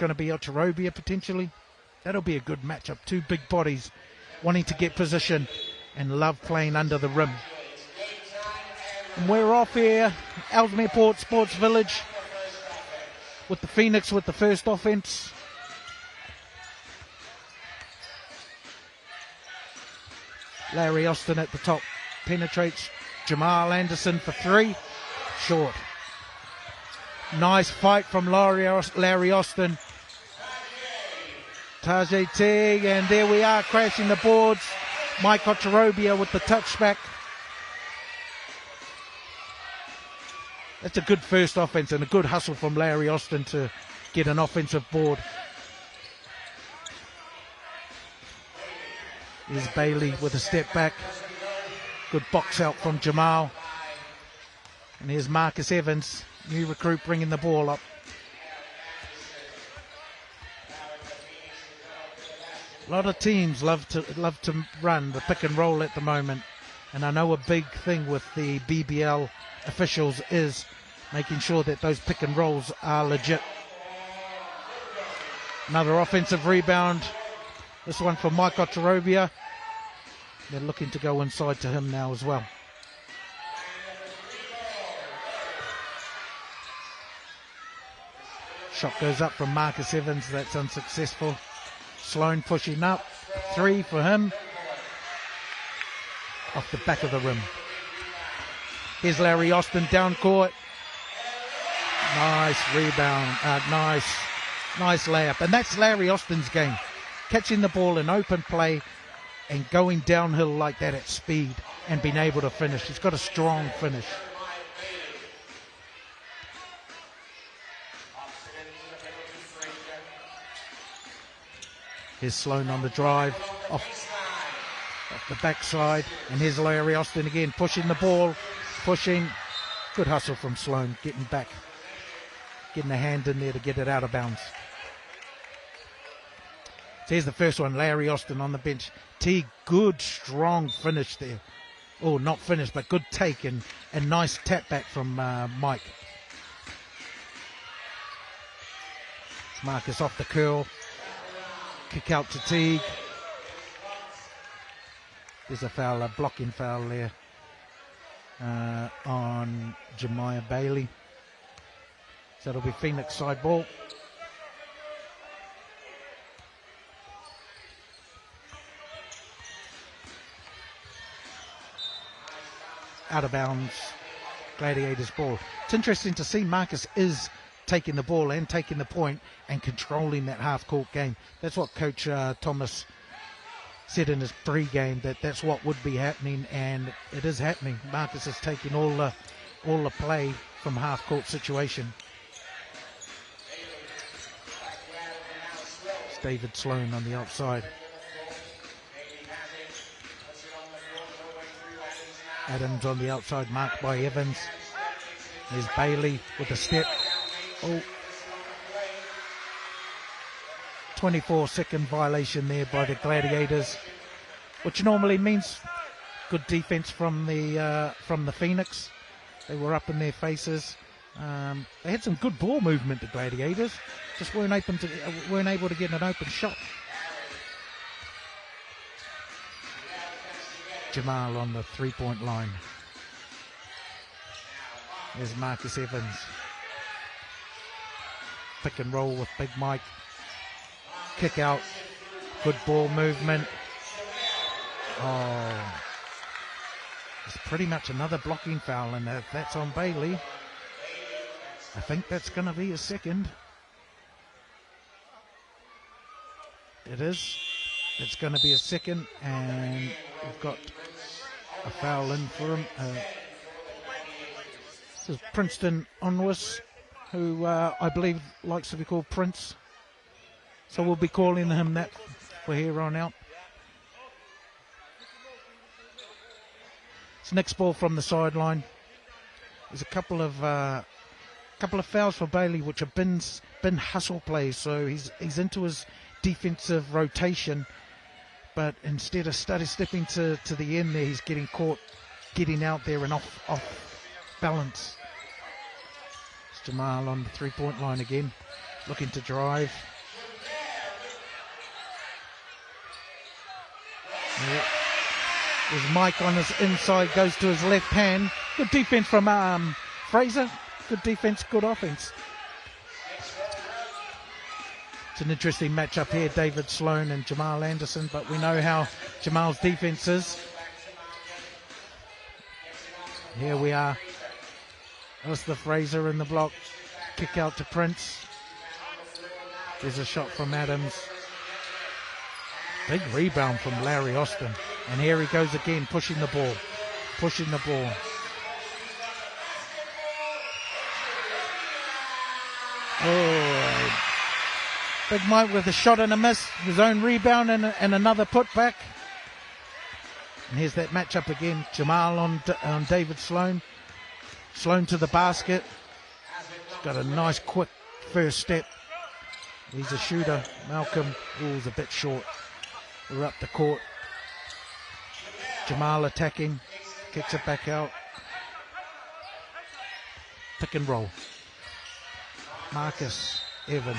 going to be Otarobia potentially. That'll be a good matchup. Two big bodies wanting to get position and love playing under the rim. And we're off here, Ellesmere Port Sports Village, with the Phoenix with the first offense. Larry Austin at the top, penetrates. Jamal Anderson for three, short. Nice fight from Larry Austin. Tajay Teague, and there we are, crashing the boards. Mike Otarobia with the touchback. That's a good first offense and a good hustle from Larry Austin to get an offensive board. Here's Bailey with a step back. Good box out from Jamal. And here's Marcus Evans, new recruit, bringing the ball up. A lot of teams love to run the pick and roll at the moment. And I know a big thing with the BBL officials is making sure that those pick and rolls are legit. Another offensive rebound. This one for Mike Otarobia. They're looking to go inside to him now as well. Shot goes up from Marcus Evans. That's unsuccessful. Sloan pushing up. Three for him. Off the back of the rim. Here's Larry Austin down court. Nice rebound. Nice layup. And that's Larry Austin's game. Catching the ball in open play and going downhill like that at speed and being able to finish. He's got a strong finish. Here's Sloan on the drive off the backside, and here's Larry Austin again pushing the ball, pushing. Good hustle from Sloan, getting back, getting a hand in there to get it out of bounds. So here's the first one, Larry Austin on the bench. T, good strong finish there. Oh, not finish, but good take and nice tap back from Mike. Marcus off the curl. Kick out to Teague. There's a foul, a blocking foul there on Jemiah Bailey. So it'll be Phoenix side ball. Out of bounds, Gladiators ball. It's interesting to see Marcus is taking the ball and taking the point and controlling that half-court game. That's what Coach Thomas said in his pre-game, that's what would be happening, and it is happening. Marcus is taking all the play from half-court situation. It's David Sloan on the outside. Adams on the outside, marked by Evans. There's Bailey with a step. Oh, 24-second violation there by the Gladiators, which normally means good defense from the Phoenix. They were up in their faces. They had some good ball movement, the Gladiators, just weren't able to get an open shot. Jamal on the three-point line. There's Marcus Evans. Pick and roll with Big Mike. Kick out. Good ball movement. Oh. It's pretty much another blocking foul, and if that's on Bailey, I think that's going to be a second. It is. It's going to be a second, and we've got a foul in for him. This is Princeton Onwas, who I believe likes to be called Prince. So we'll be calling him that for here on out. It's next ball from the sideline. There's a couple of fouls for Bailey, which have been hustle plays. So he's into his defensive rotation, but instead of stepping to the end there, he's getting caught, getting out there and off balance. It's Jamal on the three-point line again. looking to drive. There's Mike on his inside, goes to his left hand. Good defense from Fraser. Good defense, good offense. It's an interesting matchup here, David Sloan and Jamal Anderson, but we know how Jamal's defense is. Here we are. Alistair Fraser in the block. Kick out to Prince. There's a shot from Adams. Big rebound from Larry Austin. And here he goes again, pushing the ball. Pushing the ball. Oh, Big Mike with a shot and a miss. His own rebound and another putback. And here's that matchup again. Jamal on David Sloan. Sloan to the basket. He's got a nice quick first step. He's a shooter. Malcolm is a bit short. We're up the court. Jamal attacking. Kicks it back out. Pick and roll. Marcus Evans.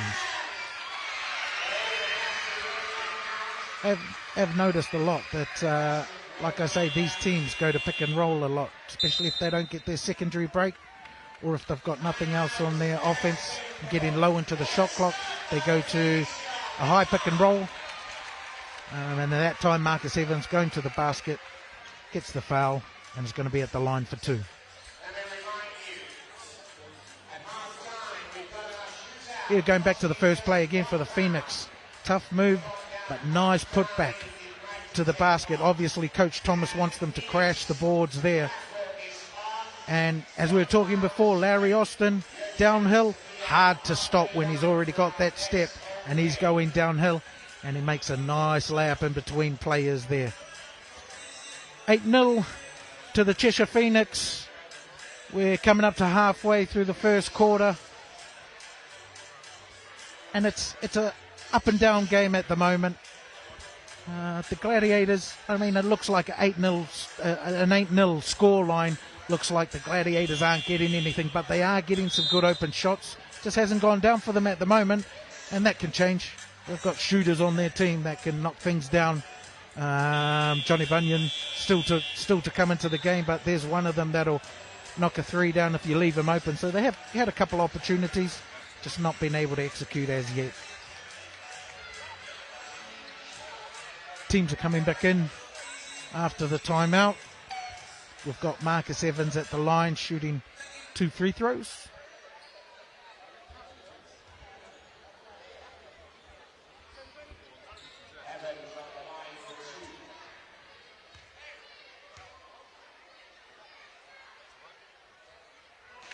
I've noticed a lot that, like I say, these teams go to pick and roll a lot, especially if they don't get their secondary break or if they've got nothing else on their offense, getting low into the shot clock. They go to a high pick and roll. And at that time, Marcus Evans going to the basket, gets the foul, and is going to be at the line for two. Here, going back to the first play again for the Phoenix. Tough move, but nice putback to the basket. Obviously, Coach Thomas wants them to crash the boards there. And as we were talking before, Larry Austin, downhill, hard to stop when he's already got that step, and he's going downhill, and he makes a nice layup in between players there. 8-0 to the Cheshire Phoenix. We're coming up to halfway through the first quarter. And it's a up and down game at the moment. The Gladiators, I mean, it looks like an 8-0 score line. Looks like the Gladiators aren't getting anything, but they are getting some good open shots. Just hasn't gone down for them at the moment, and that can change. They've got shooters on their team that can knock things down. Johnny Bunyan still to come into the game, but there's one of them that'll knock a three down if you leave him open. So they have had a couple opportunities, just not been able to execute as yet. Teams are coming back in after the timeout. We've got Marcus Evans at the line shooting 2 free throws.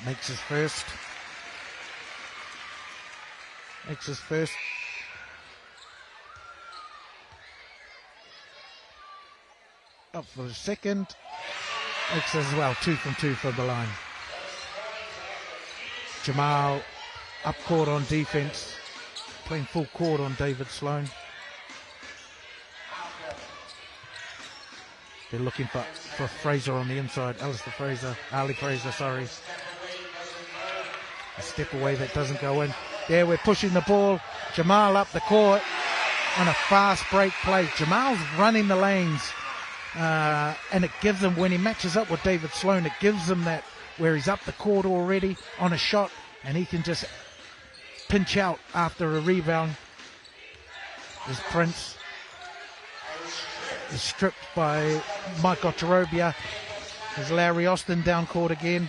Makes his first. Up for the second. Makes as well, 2 from 2 from the line. Jamal up court on defense, playing full court on David Sloan. They're looking for Fraser on the inside. Ali Fraser, sorry. A step away that doesn't go in. There, we're pushing the ball. Jamal up the court on a fast break play. Jamal's running the lanes. And it gives him, when he matches up with David Sloan, it gives him that where he's up the court already on a shot and he can just pinch out after a rebound. There's Prince. Is stripped by Mike Otorobia. There's Larry Austin down court again.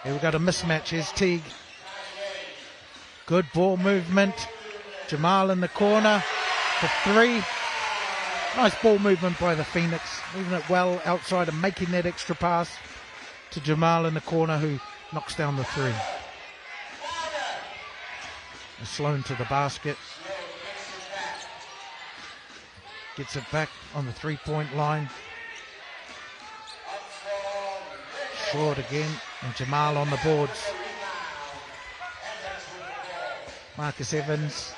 Here we've got a mismatch. Here's Teague. Good ball movement. Jamal in the corner for 3. Nice ball movement by the Phoenix, moving it well outside and making that extra pass to Jamal in the corner, who knocks down the 3. And Sloan to the basket. Gets it back on the 3-point line. Short again, and Jamal on the boards. Marcus Evans.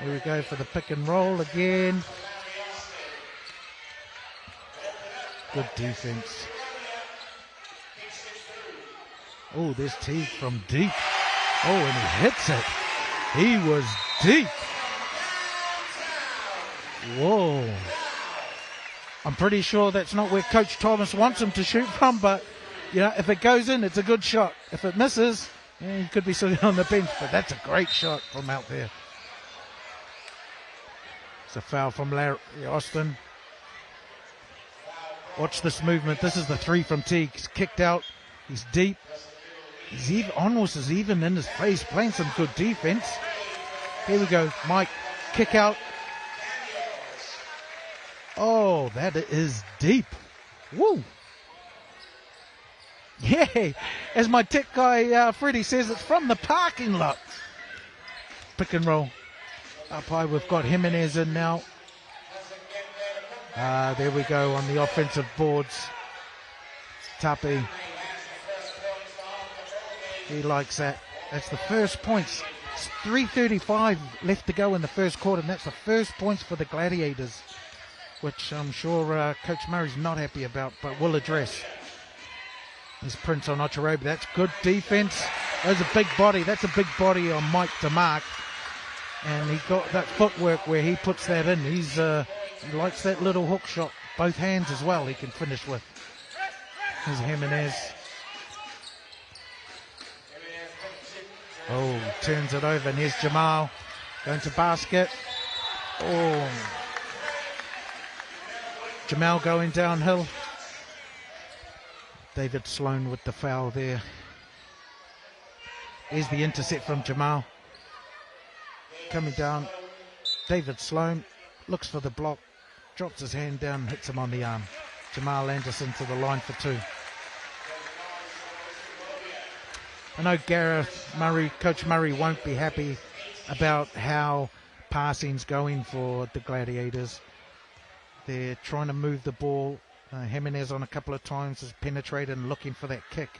Here we go for the pick and roll again. Good defense. Oh, there's Teague from deep. Oh, and he hits it. He was deep. Whoa. I'm pretty sure that's not where Coach Thomas wants him to shoot from, but you know, if it goes in, it's a good shot. If it misses, he could be sitting on the bench, but that's a great shot from out there. It's a foul from Larry Austin. Watch this movement. This is the three from Teague. He's kicked out. He's deep. He's even, almost as even in his face, playing some good defense. Here we go. Mike, kick out. Oh, that is deep. Woo. Yeah, as my tech guy Freddie says, it's from the parking lot. Pick and roll. Up high, we've got Jimenez in now. There we go on the offensive boards. Tapi. He likes that. That's the first points. It's 3:35 left to go in the first quarter, and that's the first points for the Gladiators, which I'm sure Coach Murray's not happy about, but we'll address. There's Prince on Ocharobi. That's good defense. There's a big body. That's a big body on Mike to mark. And he got that footwork where he puts that in. He likes that little hook shot. Both hands as well he can finish with. Here's Jimenez. Oh, turns it over. And here's Jamal. Going to basket. Oh. Jamal going downhill. David Sloan with the foul there. Here's the intercept from Jamal. Coming down. David Sloan looks for the block. Drops his hand down, hits him on the arm. Jamal Anderson to the line for two. I know Gareth Murray, Coach Murray won't be happy about how passing's going for the Gladiators. They're trying to move the ball. Jimenez on a couple of times has penetrated and looking for that kick.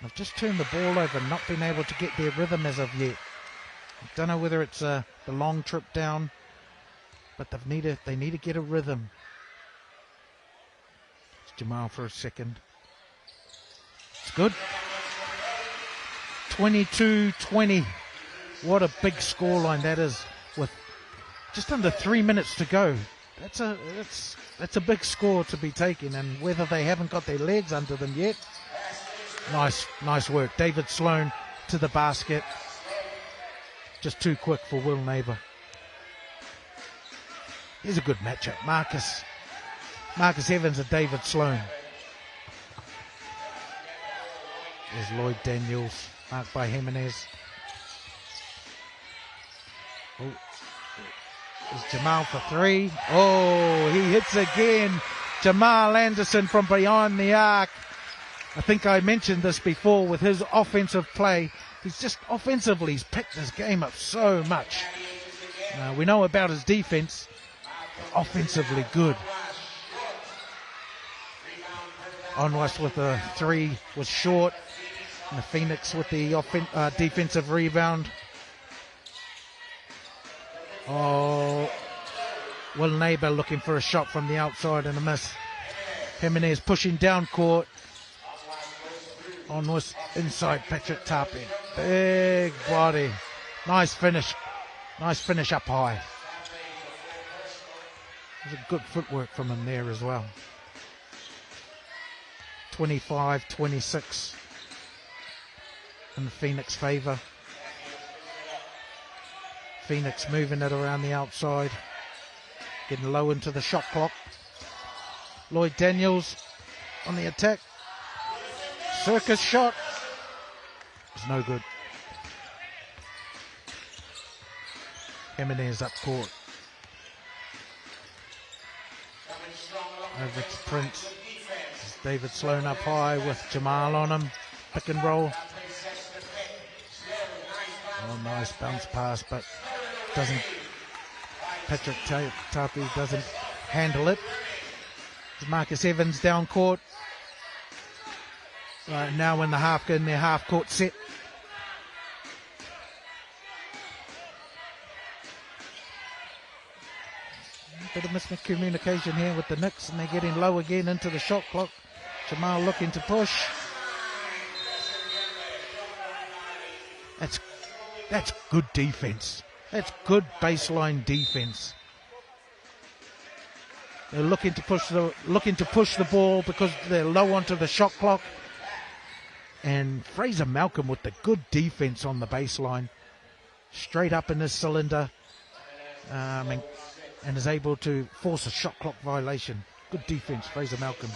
They've just turned the ball over, not been able to get their rhythm as of yet. I don't know whether it's the long trip down, but they need to get a rhythm. It's Jamal for a second. It's good. 22-20. What a big scoreline that is with just under 3 minutes to go. That's a big score to be taken, and whether they haven't got their legs under them yet. Nice work. David Sloan to the basket. Just too quick for Will Neighbour. Here's a good matchup. Marcus Evans and David Sloan. There's Lloyd Daniels, marked by Jimenez. Oh, there's Jamal for three. Oh, he hits again. Jamal Anderson from behind the arc. I think I mentioned this before with his offensive play. He's just offensively, he's picked his game up so much. We know about his defense. Offensively good. Onwas with a three was short. And the Phoenix with the defensive rebound. Oh, Will Neighbour looking for a shot from the outside and a miss. Jimenez pushing down court. Onwas inside Patrick Tapi. Big body. Nice finish. Nice finish up high. There's a good footwork from him there as well. 25-26 in Phoenix favour. Phoenix moving it around the outside. Getting low into the shot clock. Lloyd Daniels on the attack. Circus shot. It's no good. Jimenez up court. Over to Prince. David Sloan up high with Jamal on him. Pick and roll. Oh, nice bounce pass, but doesn't. Patrick Tapi doesn't handle it. It's Marcus Evans down court. Right now in their half court set. Bit of miscommunication here with the Knicks, and they're getting low again into the shot clock. Jamal looking to push. That's good defense. That's good baseline defense. They're looking to push the ball because they're low onto the shot clock. And Fraser Malcolm with the good defense on the baseline, straight up in his cylinder, and is able to force a shot clock violation. Good defense, Fraser Malcolm.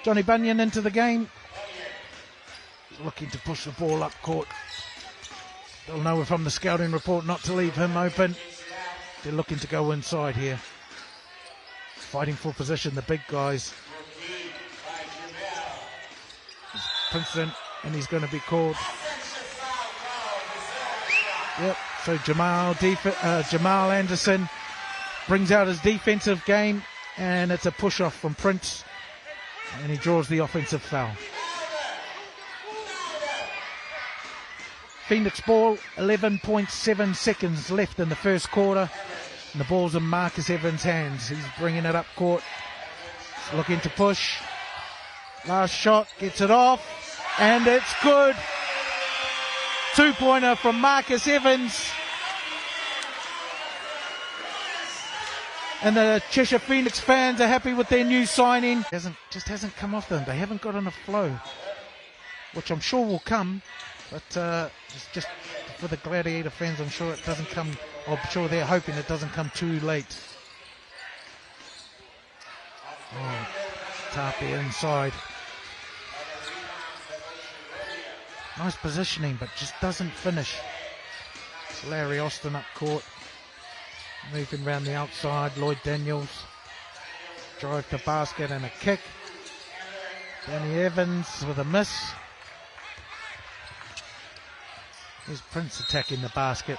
Johnny Bunyan into the game, looking to push the ball up court. They'll know from the scouting report not to leave him open. They're looking to go inside here. Fighting for position, the big guys. Princeton, and he's going to be called. Yep, so Jamal Anderson brings out his defensive game, and it's a push-off from Prince, and he draws the offensive foul. Phoenix ball, 11.7 seconds left in the first quarter, and the ball's in Marcus Evans' hands. He's bringing it up court, looking to push. Last shot, gets it off, and it's good. Two-pointer from Marcus Evans. And the Cheshire Phoenix fans are happy with their new signing. Just hasn't come off them. They haven't got enough flow, which I'm sure will come. But it's just for the Gladiator fans, I'm sure it doesn't come. I'm sure they're hoping it doesn't come too late. Oh, Tapia inside. Nice positioning, but just doesn't finish. It's Larry Austin up court. Moving around the outside. Lloyd Daniels. Drive to basket and a kick. Danny Evans with a miss. There's Prince attacking the basket.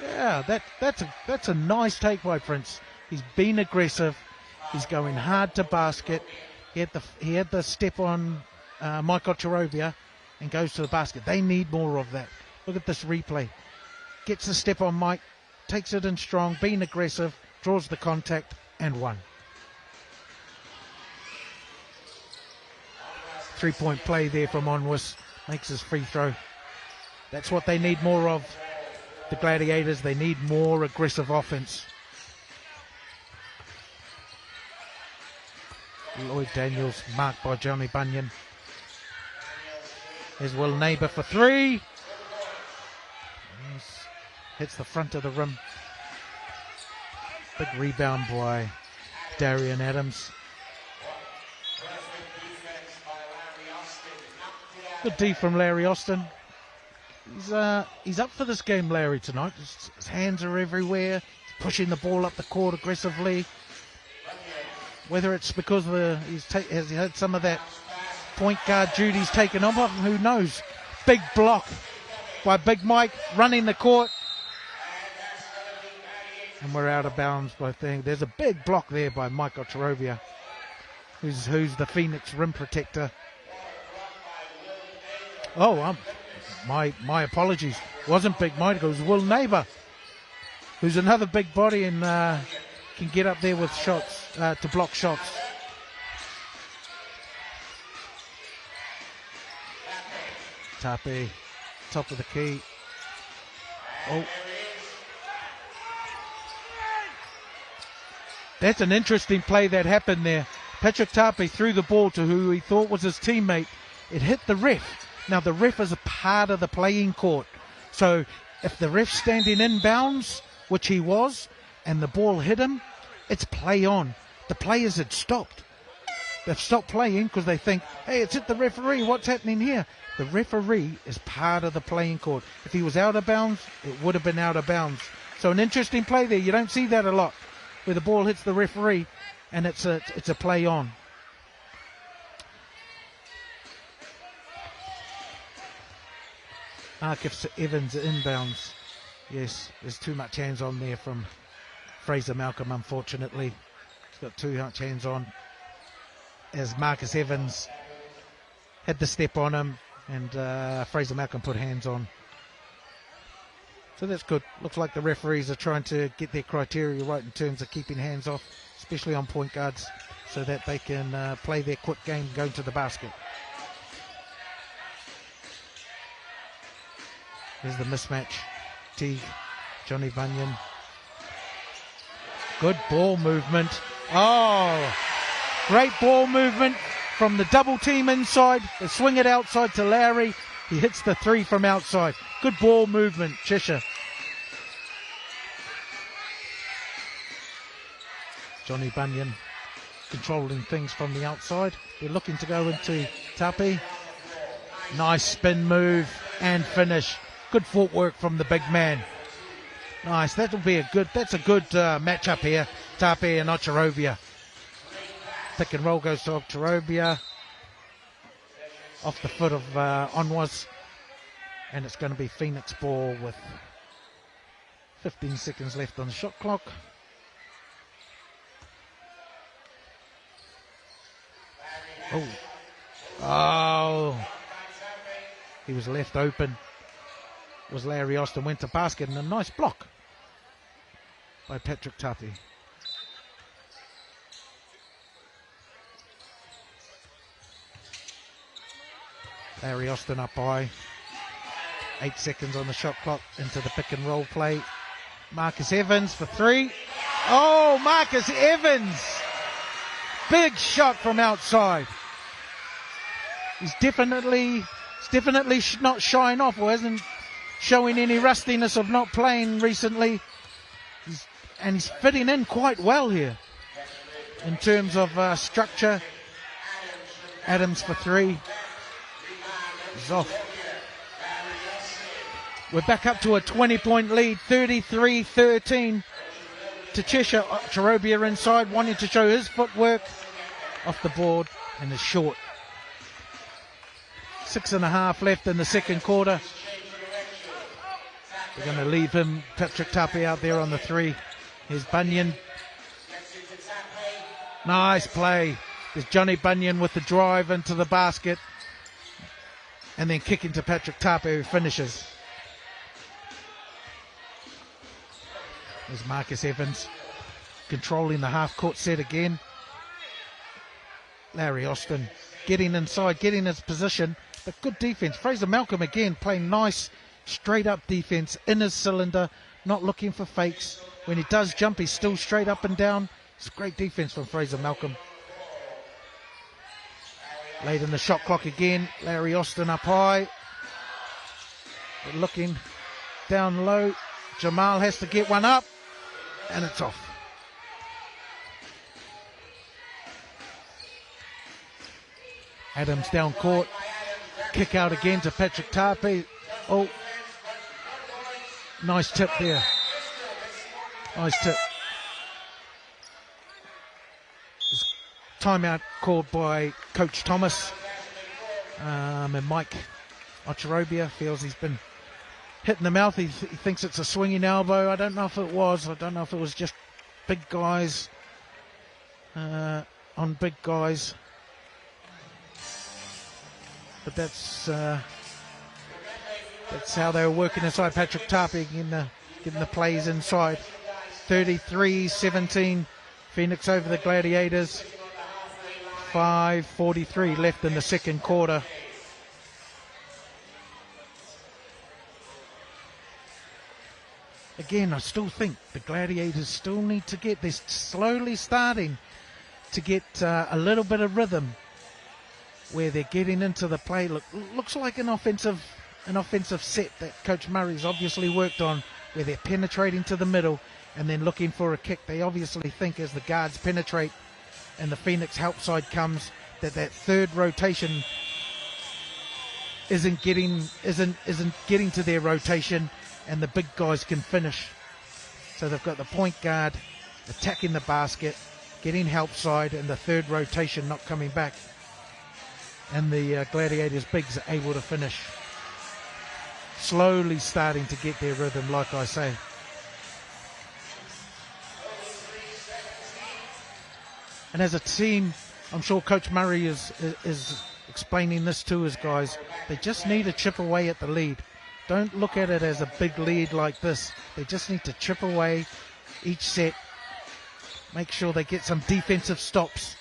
Yeah, that's a nice take by Prince. He's been aggressive. He's going hard to basket. He had the step on Michael Charovia and goes to the basket. They need more of that. Look at this replay. Gets the step on Mike, takes it in strong, being aggressive, draws the contact, and one. 3-point play there from Onwis. Makes his free throw. That's what they need more of. The Gladiators, they need more aggressive offense. Lloyd Daniels, marked by Johnny Bunyan. There's Will Neighbour for three. Hits the front of the rim. Big rebound by Darian Adams. Good D from Larry Austin. He's up for this game, Larry, tonight. His hands are everywhere. He's pushing the ball up the court aggressively. Whether it's because has he had some of that point guard duties taken off of him, who knows? Big block by Big Mike running the court. And we're out of bounds by thing. There's a big block there by Michael Charovia, who's the Phoenix rim protector. Oh, my apologies. Wasn't Big Mike, it was Will Neighbour, who's another big body and can get up there with shots, to block shots. Tape, top of the key. Oh. That's an interesting play that happened there. Patrick Tape threw the ball to who he thought was his teammate. It hit the ref. Now the ref is a part of the playing court. So if the ref's standing inbounds, which he was, and the ball hit him, it's play on. The players had stopped. They've stopped playing because they think, hey, it's hit the referee. What's happening here? The referee is part of the playing court. If he was out of bounds, it would have been out of bounds. So an interesting play there. You don't see that a lot, where the ball hits the referee and it's a play on. Marcus Evans inbounds. Yes, there's too much hands on there from Fraser Malcolm, unfortunately. He's got too much hands on, as Marcus Evans had the step on him and Fraser Malcolm put hands on. So that's good. Looks like the referees are trying to get their criteria right in terms of keeping hands off, especially on point guards, so that they can play their quick game going to the basket. Here's the mismatch. Teague, Johnny Bunyan. Good ball movement. Oh, great ball movement from the double team inside. They swing it outside to Lowry. He hits the three from outside. Good ball movement, Cheshire. Johnny Bunyan controlling things from the outside. They're looking to go into Tapi. Nice spin move and finish. Good footwork from the big man. Nice. That's a good matchup here. Tapi and Ocharovia. Pick and roll goes to Ocharovia. Off the foot of Onwas. And it's going to be Phoenix ball with 15 seconds left on the shot clock. Oh. He was left open. Was Larry Austin, went to basket, and a nice block by Patrick Tapi. Larry Austin up high. 8 seconds on the shot clock into the pick and roll play. Marcus Evans for three. Oh, Marcus Evans! Big shot from outside. He's definitely not shying off, or hasn't showing any rustiness of not playing recently. He's fitting in quite well here in terms of structure. Adams for three. He's off. We're back up to a 20-point lead, 33-13 to Cheshire. Charobia inside, wanting to show his footwork. Off the board and is short. 6.5 left in the second quarter. They're going to leave him, Patrick Tapi, out there on the three. Here's Bunyan. Nice play. There's Johnny Bunyan with the drive into the basket. And then kicking to Patrick Tapi, who finishes. There's Marcus Evans controlling the half-court set again. Larry Austin getting inside, getting his position, but good defense. Fraser Malcolm again playing nice, straight-up defense in his cylinder, not looking for fakes. When he does jump, he's still straight up and down. It's great defense from Fraser Malcolm. Late in the shot clock again. Larry Austin up high. But looking down low. Jamal has to get one up. And it's off. Adams down court. Kick out again to Patrick Tapi. Oh. Nice tip there. Nice tip. Timeout called by Coach Thomas. And Mike Ocharovia feels he's been hit in the mouth. He thinks it's a swinging elbow. I don't know if it was. I don't know if it was just big guys on big guys. But that's how they were working inside. Patrick Tapi getting the plays inside. 33-17. Phoenix over the Gladiators. 5:43 left in the second quarter. Again, I still think the Gladiators still need to get this, slowly starting to get a little bit of rhythm where they're getting into the play. Looks like an offensive set that Coach Murray's obviously worked on, where they're penetrating to the middle and then looking for a kick. They obviously think as the guards penetrate and the Phoenix help side comes, that third rotation isn't getting to their rotation, and the big guys can finish. So they've got the point guard attacking the basket, getting help side, and the third rotation not coming back. And the Gladiators bigs are able to finish. Slowly starting to get their rhythm, like I say. And as a team, I'm sure Coach Murray is explaining this to his guys. They just need to chip away at the lead. Don't look at it as a big lead like this. They just need to chip away each set. Make sure they get some defensive stops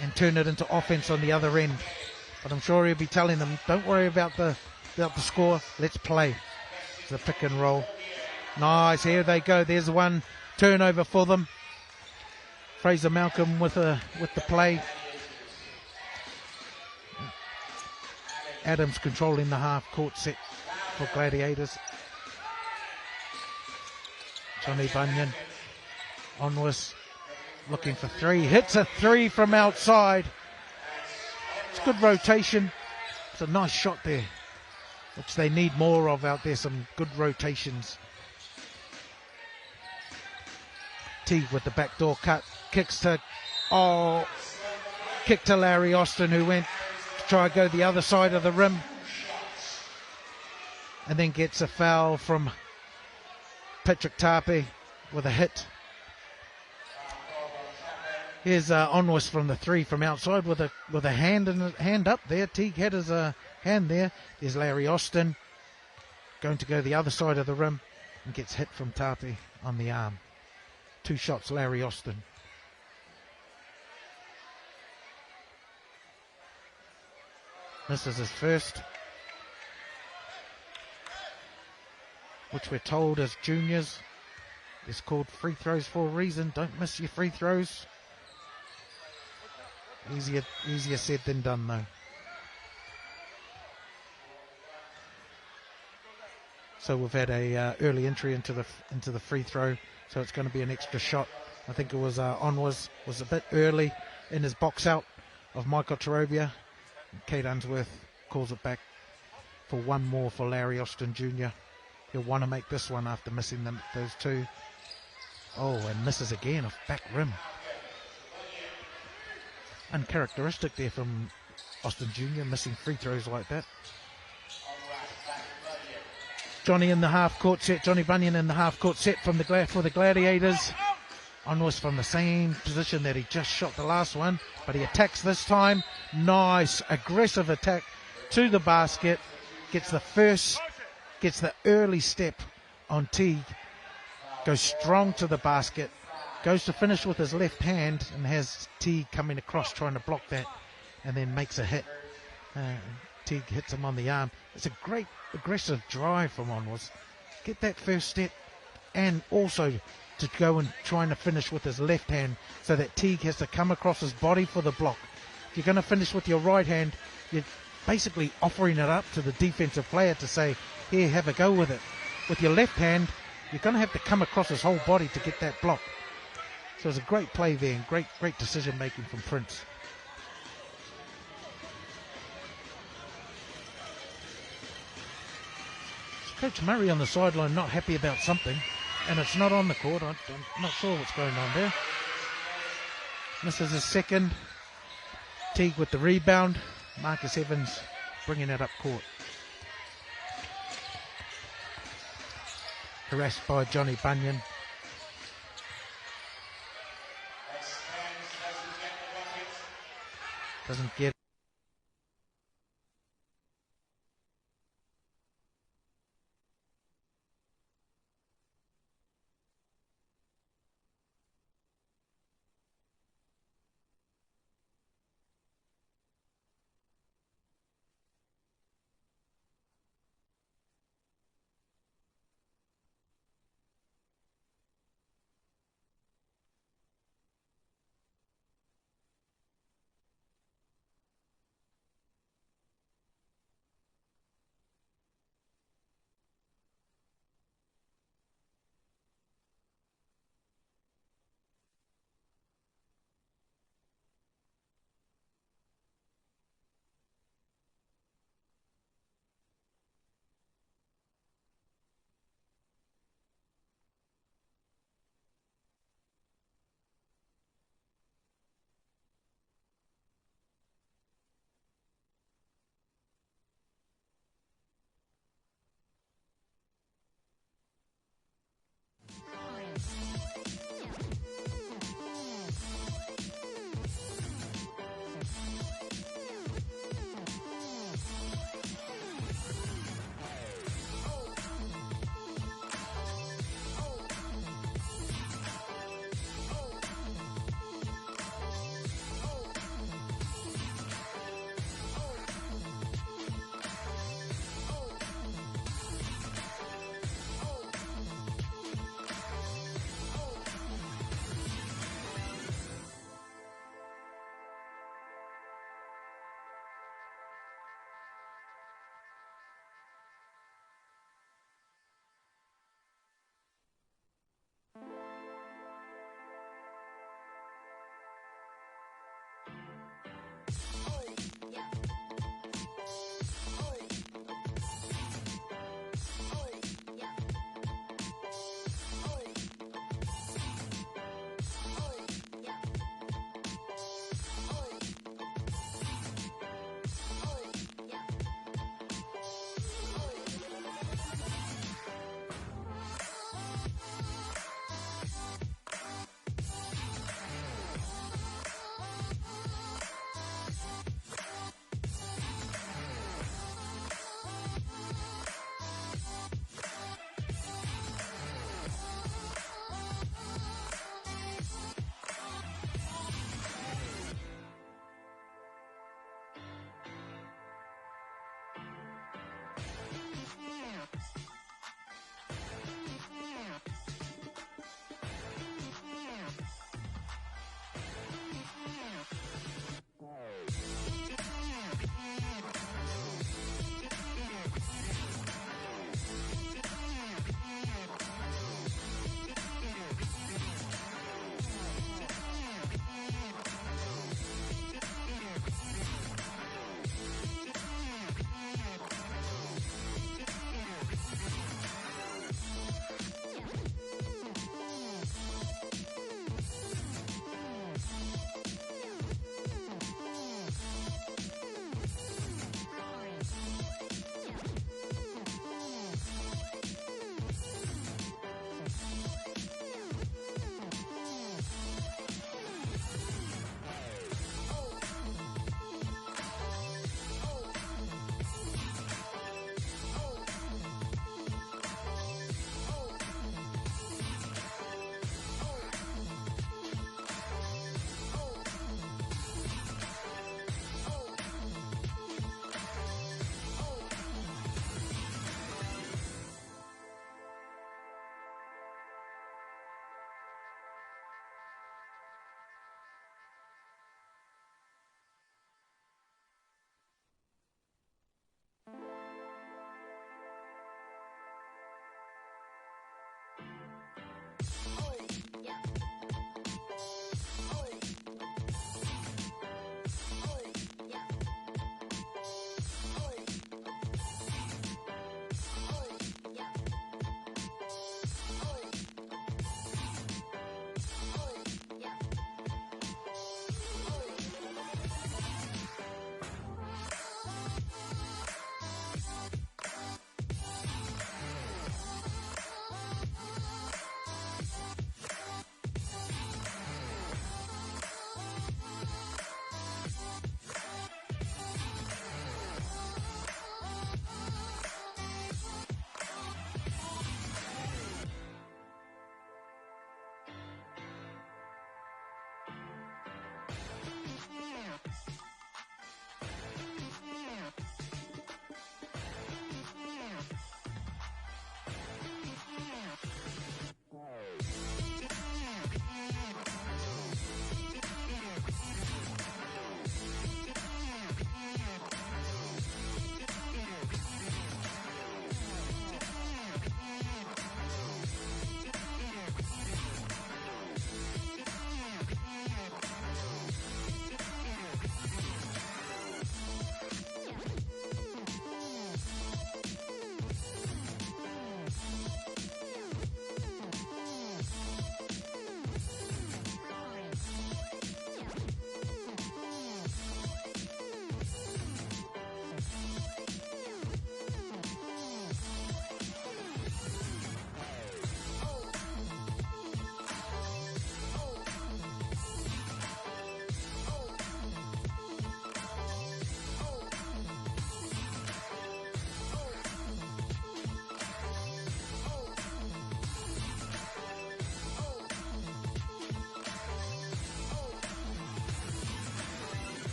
and turn it into offense on the other end. But I'm sure he'll be telling them, don't worry about the score. Let's play. It's a pick and roll. Nice, here they go. There's one turnover for them. Fraser Malcolm with the play. Adams controlling the half court set for Gladiators. Johnny Bunyan onwards, looking for three. Hits a three from outside. It's good rotation. It's a nice shot there, which they need more of out there. Some good rotations. Teague with the backdoor cut. Kicks to Larry Austin, who went to try to go the other side of the rim. And then gets a foul from Patrick Tape with a hit. Here's Onwas from the three from outside with a hand up there. Teague had his hand there. There's Larry Austin going to go the other side of the rim and gets hit from Tape on the arm. 2 shots, Larry Austin. Misses his first, which we're told as juniors is called free throws for a reason. Don't miss your free throws. Easier said than done, though. So we've had a early entry into the free throw, so it's going to be an extra shot. I think it was was a bit early in his box out of Michael Tarovia. Kate Unsworth calls it back for one more for Larry Austin Jr. He'll want to make this one after missing those 2. Oh, and misses again off back rim. Uncharacteristic there from Austin Jr., missing free throws like that. Johnny in the half court set. Johnny Bunyan in the half court set for the Gladiators. Onwards from the same position that he just shot the last one, but he attacks this time. Nice aggressive attack to the basket. Gets the early step on Teague. Goes strong to the basket. Goes to finish with his left hand and has Teague coming across trying to block that, and then makes a hit. Teague hits him on the arm. It's a great aggressive drive from Onwards. Get that first step, and also to go and trying to finish with his left hand so that Teague has to come across his body for the block. If you're going to finish with your right hand, you're basically offering it up to the defensive player to say, here, have a go with it. With your left hand, you're going to have to come across his whole body to get that block. So it's a great play there and great decision making from Prince. Coach Murray on the sideline not happy about something, and it's not on the court. I'm not sure what's going on there. Misses his second. Teague with the rebound. Marcus Evans bringing it up court. Harassed by Johnny Bunyan. Doesn't get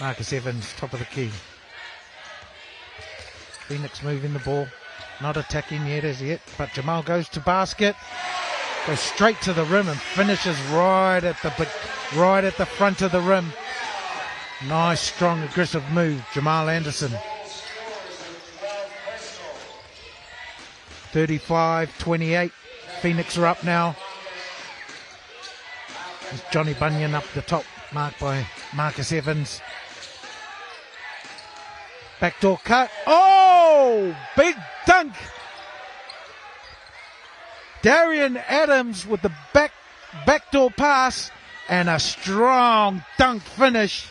Marcus Evans, top of the key. Phoenix moving the ball. Not attacking yet as yet, but Jamal goes to basket. Goes straight to the rim and finishes right at the front of the rim. Nice, strong, aggressive move, Jamal Anderson. 35-28. Phoenix are up now. There's Johnny Bunyan up the top, marked by Marcus Evans. Backdoor cut. Oh, big dunk. Darian Adams with the backdoor pass and a strong dunk finish.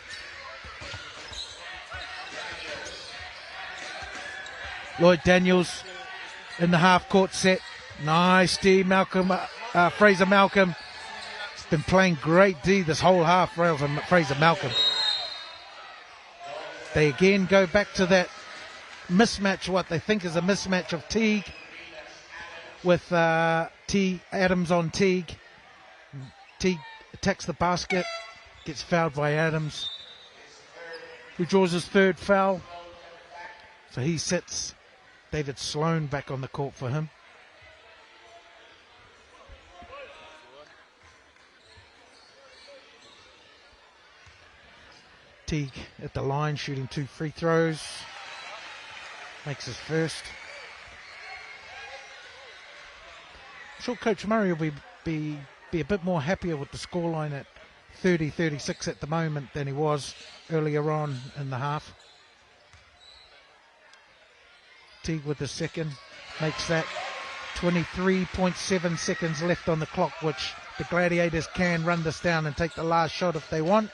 Lloyd Daniels in the half-court set. Nice D, Fraser Malcolm. He's been playing great D this whole half, Fraser Malcolm. They again go back to that mismatch, what they think is a mismatch of Teague with Adams on Teague. Teague attacks the basket, gets fouled by Adams, who draws his third foul. So he sits. David Sloan back on the court for him. Teague at the line, shooting 2 free throws. Makes his first. I'm sure Coach Murray will be a bit more happier with the scoreline at 30-36 at the moment than he was earlier on in the half. Teague with the second, makes that 23.7 seconds left on the clock, which the Gladiators can run this down and take the last shot if they want.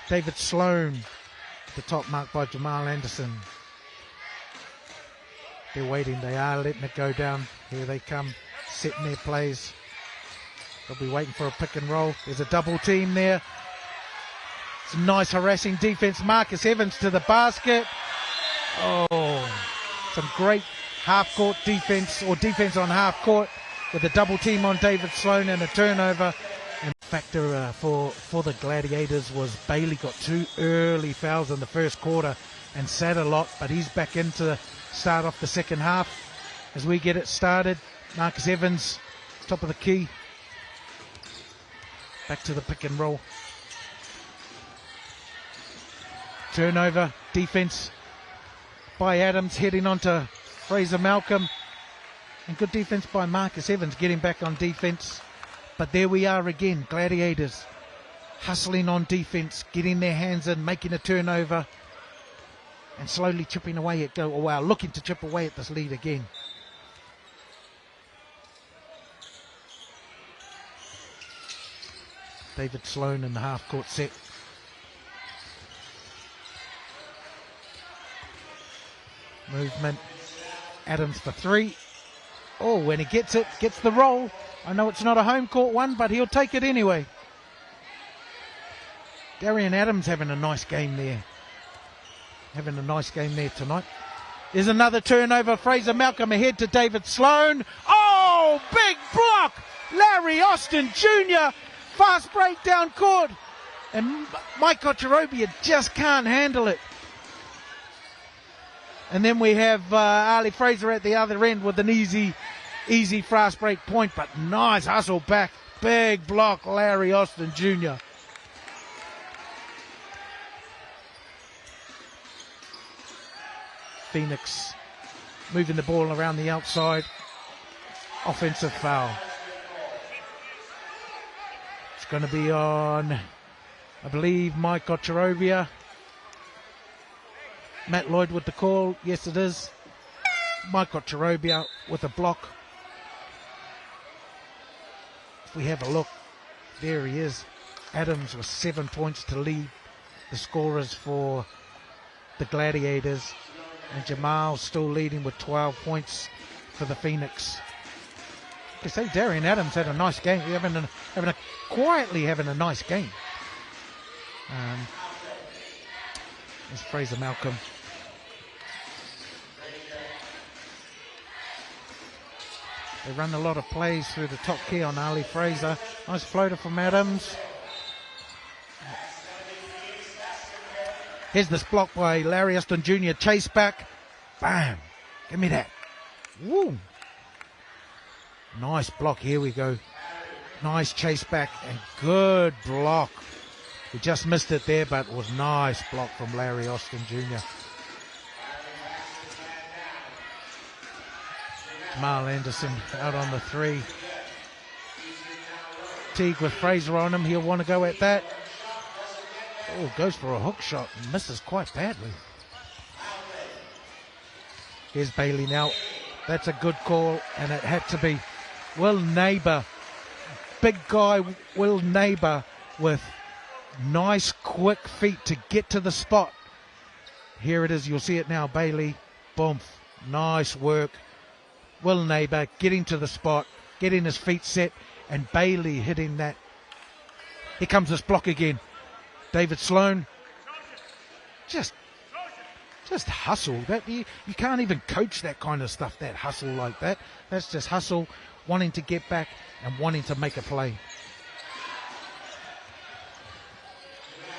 David Sloan, the top marked by Jamal Anderson. They're waiting, they are letting it go down. Here they come, setting their plays. They'll be waiting for a pick and roll. There's a double team there. Some nice harassing defense. Marcus Evans to the basket. Oh, some great half-court defense, or defense on half-court, with a double team on David Sloan and a turnover. And the factor for the Gladiators was Bailey got 2 early fouls in the first quarter and sat a lot, but he's back in to start off the second half. As we get it started, Marcus Evans, top of the key. Back to the pick and roll. Turnover, defense by Adams, heading on to Fraser Malcolm. And good defense by Marcus Evans, getting back on defense. But there we are again, Gladiators hustling on defense, getting their hands in, making a turnover, and slowly chipping away at looking to chip away at this lead again. David Sloan in the half-court set. Movement. Adams for 3. Oh, when he gets it, gets the roll. I know it's not a home court one, but he'll take it anyway. Darian Adams having a nice game there. Having a nice game there tonight. There's another turnover. Fraser Malcolm ahead to David Sloan. Oh, big block. Larry Austin Jr. Fast break down court. And Mike Kocherobia just can't handle it. And then we have Ali Fraser at the other end with an easy fast break point, but nice hustle back. Big block, Larry Austin Jr. Phoenix moving the ball around the outside. Offensive foul. It's going to be on, I believe, Mike Kocherobia. Matt Lloyd with the call. Yes, it is. Mike Kocherobia with a block. If we have a look, there he is. Adams with 7 points to lead the scorers for the Gladiators. And Jamal still leading with 12 points for the Phoenix. I say Darian Adams had a nice game. Quietly having a nice game. There's Fraser Malcolm. They run a lot of plays through the top key on Ali Fraser. Nice floater from Adams. Here's this block by Larry Austin Jr. Chase back. Bam. Give me that. Woo. Nice block. Here we go. Nice chase back and good block. We just missed it there, but it was nice block from Larry Austin Jr. Jamal Anderson out on the 3. Teague with Fraser on him. He'll want to go at that. Oh, goes for a hook shot and misses quite badly. Here's Bailey now. That's a good call, and it had to be Will Neighbour. Big guy Will Neighbour with nice quick feet to get to the spot. Here it is. You'll see it now. Bailey. Boom. Nice work. Will Neighbour getting to the spot, getting his feet set, and Bailey hitting that. Here comes this block again. David Sloan. Just hustle. That you can't even coach that kind of stuff, that hustle like that. That's just hustle, wanting to get back and wanting to make a play.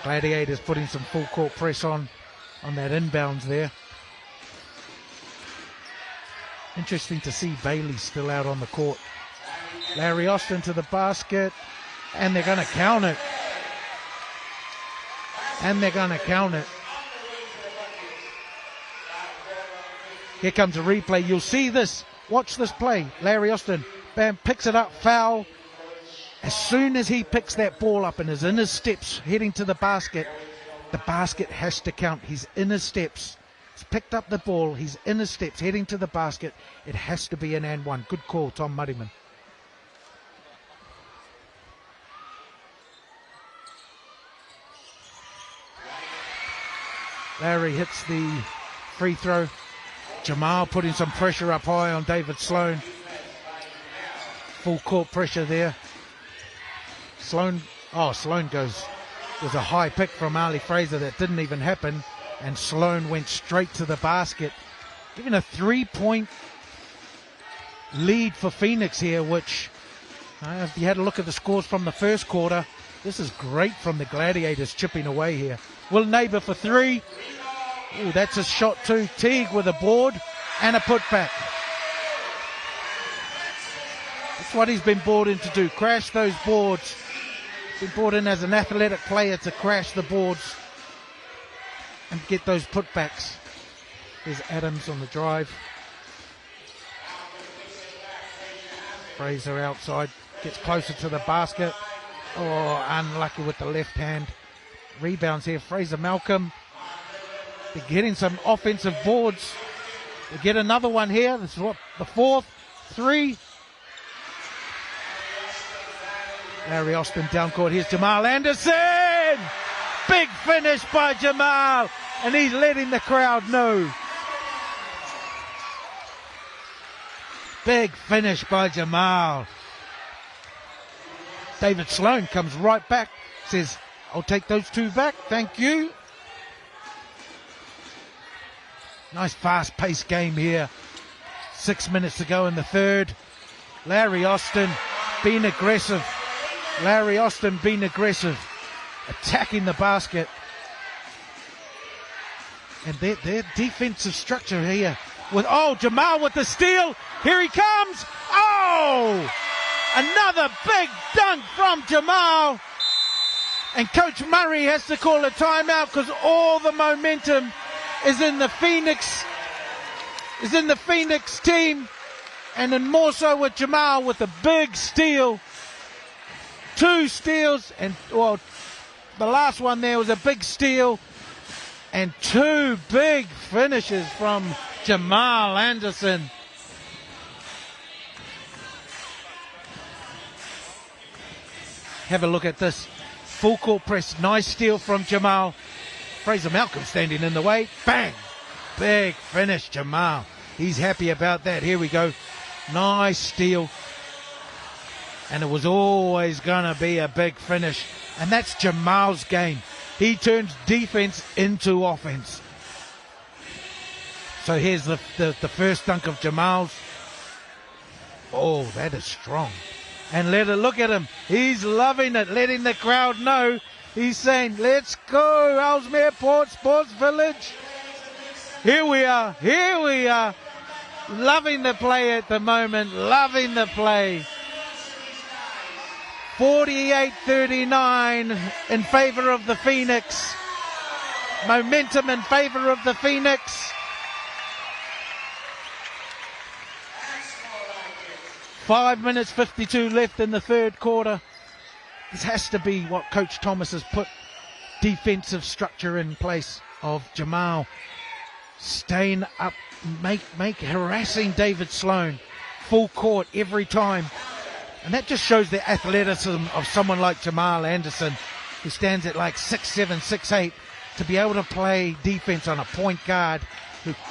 Gladiators putting some full court press on that inbounds there. Interesting to see Bailey still out on the court. Larry Austin to the basket, and they're going to count it. Here comes a replay. You'll see this. Watch this play. Larry Austin, bam, picks it up, foul. As soon as he picks that ball up and is in his steps heading to the basket has to count. He's in his steps. He's picked up the ball. He's in his steps heading to the basket. It has to be an and one. Good call, Tom Muddyman. Larry hits the free throw. Jamal putting some pressure up high on David Sloan. Full court pressure there. Sloan goes. There's a high pick from Ali Fraser that didn't even happen, and Sloan went straight to the basket, giving a 3-point lead for Phoenix here, which, if you had a look at the scores from the first quarter, this is great from the Gladiators chipping away here. Will Neighbour for 3. Oh, that's a shot too. Teague with a board and a putback. That's what he's been brought in to do, crash those boards. Been brought in as an athletic player to crash the boards and get those putbacks. There's Adams on the drive. Fraser outside, gets closer to the basket. Oh, unlucky with the left hand. Rebounds here, Fraser Malcolm. They're getting some offensive boards. They get another one here. This is what, the 4th. 3. Larry Austin down court. Here's Jamal Anderson. Big finish by Jamal. And he's letting the crowd know. Big finish by Jamal. David Sloan comes right back. Says, I'll take those 2 back. Thank you. Nice fast-paced game here. 6 minutes to go in the third. Larry Austin being aggressive. Attacking the basket. And their defensive structure here. Jamal with the steal. Here he comes. Oh! Another big dunk from Jamal. And Coach Murray has to call a timeout because all the momentum is in the Phoenix team, and then more so with Jamal with a big steal. 2 steals, and the last one there was a big steal, and 2 big finishes from Jamal Anderson. Have a look at this. Full court press, nice steal from Jamal. Fraser Malcolm standing in the way. Bang! Big finish, Jamal. He's happy about that. Here we go. Nice steal. And it was always going to be a big finish. And that's Jamal's game. He turns defense into offense. So here's the first dunk of Jamal's. Oh, that is strong. And look at him. He's loving it, letting the crowd know. He's saying, let's go, Ellesmere Port Sports Village. Here we are. Loving the play at the moment, loving the play. 48-39 in favour of the Phoenix. Momentum in favour of the Phoenix. 5 minutes 52 left in the third quarter. This has to be what Coach Thomas has put defensive structure in place of Jamal staying up, harassing David Sloan full court every time. And that just shows the athleticism of someone like Jamal Anderson, who stands at like 6'7", 6'8", to be able to play defense on a point guard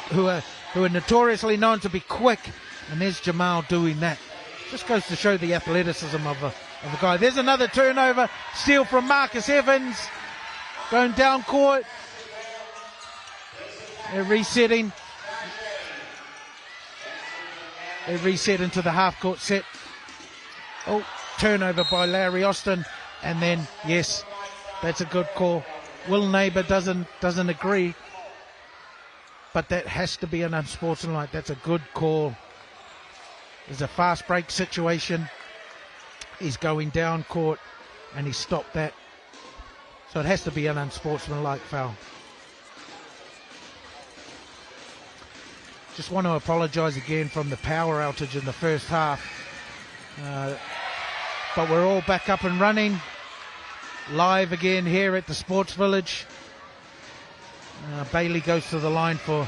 who are notoriously known to be quick. And there's Jamal doing that. Just goes to show the athleticism of a guy. There's another turnover. Steal from Marcus Evans. Going down court. They're resetting. They reset into the half-court set. Oh, turnover by Larry Austin. And then, yes, that's a good call. Will Neighbour doesn't agree. But that has to be an unsportsmanlike. That's a good call. There's a fast break situation. He's going down court and he stopped that. So it has to be an unsportsmanlike foul. Just want to apologise again from the power outage in the first half. But we're all back up and running. Live again here at the Sports Village. Bailey goes to the line for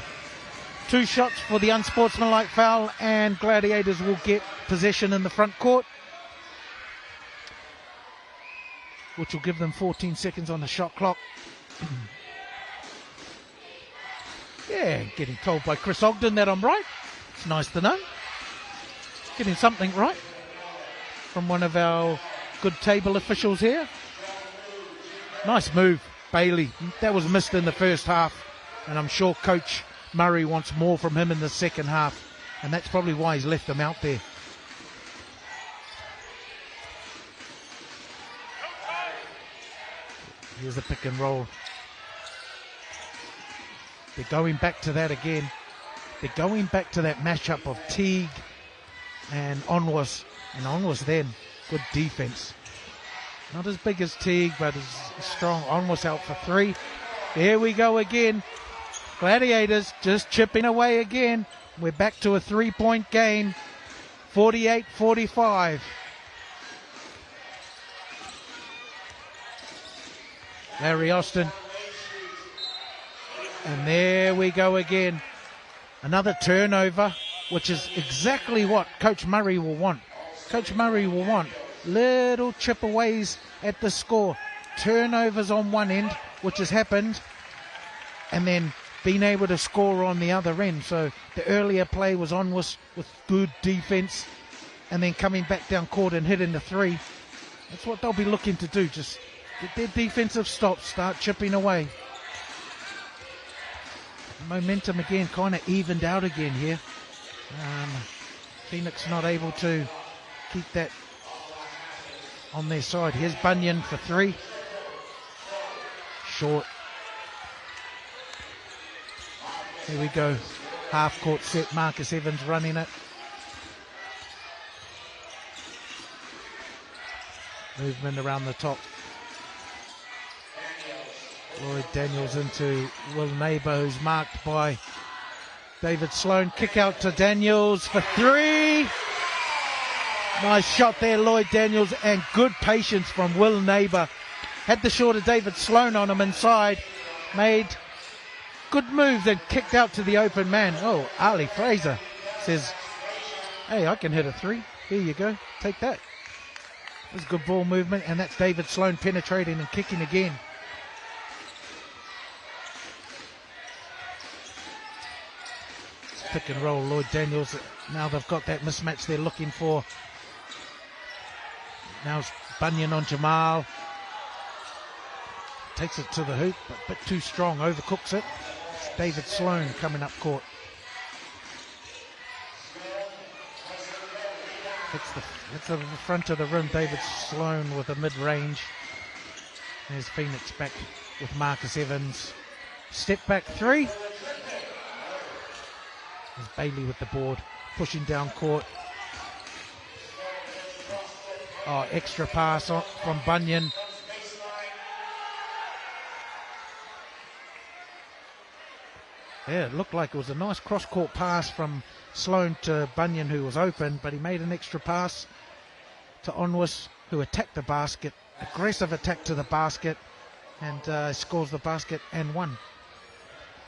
2 shots for the unsportsmanlike foul, and Gladiators will get possession in the front court, which will give them 14 seconds on the shot clock. Yeah, getting told by Chris Ogden that I'm right. It's nice to know. Getting something right from one of our good table officials here. Nice move, Bailey. That was missed in the first half, and I'm sure Coach Murray wants more from him in the second half, and that's probably why he's left him out there. Here's the pick and roll. They're going back to that again. They're going back to that matchup of Teague and Onwas. And Onwas then, good defense. Not as big as Teague, but as strong. Onwas out for 3. There we go again. Gladiators just chipping away again. We're back to a 3-point game. 48-45. Larry Austin. And there we go again. Another turnover, which is exactly what Coach Murray will want. Coach Murray will want little chip-aways at the score. Turnovers on one end, which has happened, and then being able to score on the other end. So the earlier play was on with good defense, and then coming back down court and hitting the 3. That's what they'll be looking to do. Just get their defensive stops, start chipping away. Momentum again kind of evened out again here. Phoenix not able to keep that on their side. Here's Bunyan for 3. Short. Here we go. Half court set. Marcus Evans running it. Movement around the top. Lloyd Daniels into Will Neighbour, who's marked by David Sloan. Kick out to Daniels for 3. Nice shot there, Lloyd Daniels, and good patience from Will Neighbour. Had the short of David Sloan on him inside. Made good moves and kicked out to the open man. Oh, Ali Fraser says, hey, I can hit a 3. Here you go. Take that. That's good ball movement, and that's David Sloan penetrating and kicking again. Pick and roll, Lloyd Daniels. Now they've got that mismatch they're looking for. Now it's Bunyan on Jamal. Takes it to the hoop, but a bit too strong. Overcooks it. It's David Sloan coming up court. Hits the front of the rim. David Sloan with a mid-range. There's Phoenix back with Marcus Evans. Step back three. There's Bailey with the board, pushing down court. Oh, extra pass from Bunyan. Yeah, it looked like it was a nice cross-court pass from Sloan to Bunyan, who was open, but he made an extra pass to Onwus, who attacked the basket. Aggressive attack to the basket, and scores the basket and one.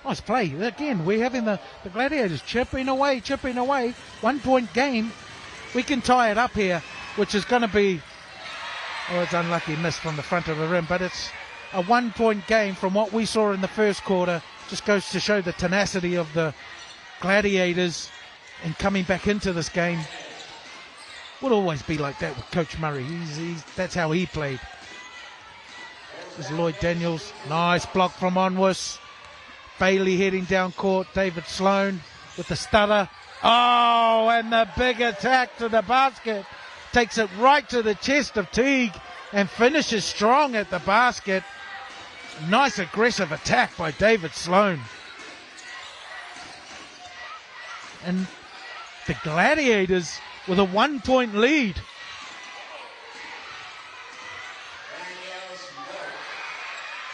Nice play. Again, we're having the Gladiators chipping away. 1 point game. We can tie it up here, which is going to be, oh, it's unlucky miss from the front of the rim, but it's a 1 point game from what we saw in the first quarter. Just goes to show the tenacity of the Gladiators in coming back into this game. Would always be like that with Coach Murray. That's how he played. This is Lloyd Daniels. Nice block from Onwus. Bailey heading down court. David Sloan with the stutter. Oh, and the big attack to the basket. Takes it right to the chest of Teague and finishes strong at the basket. Nice aggressive attack by David Sloan. And the Gladiators with a 1 point lead.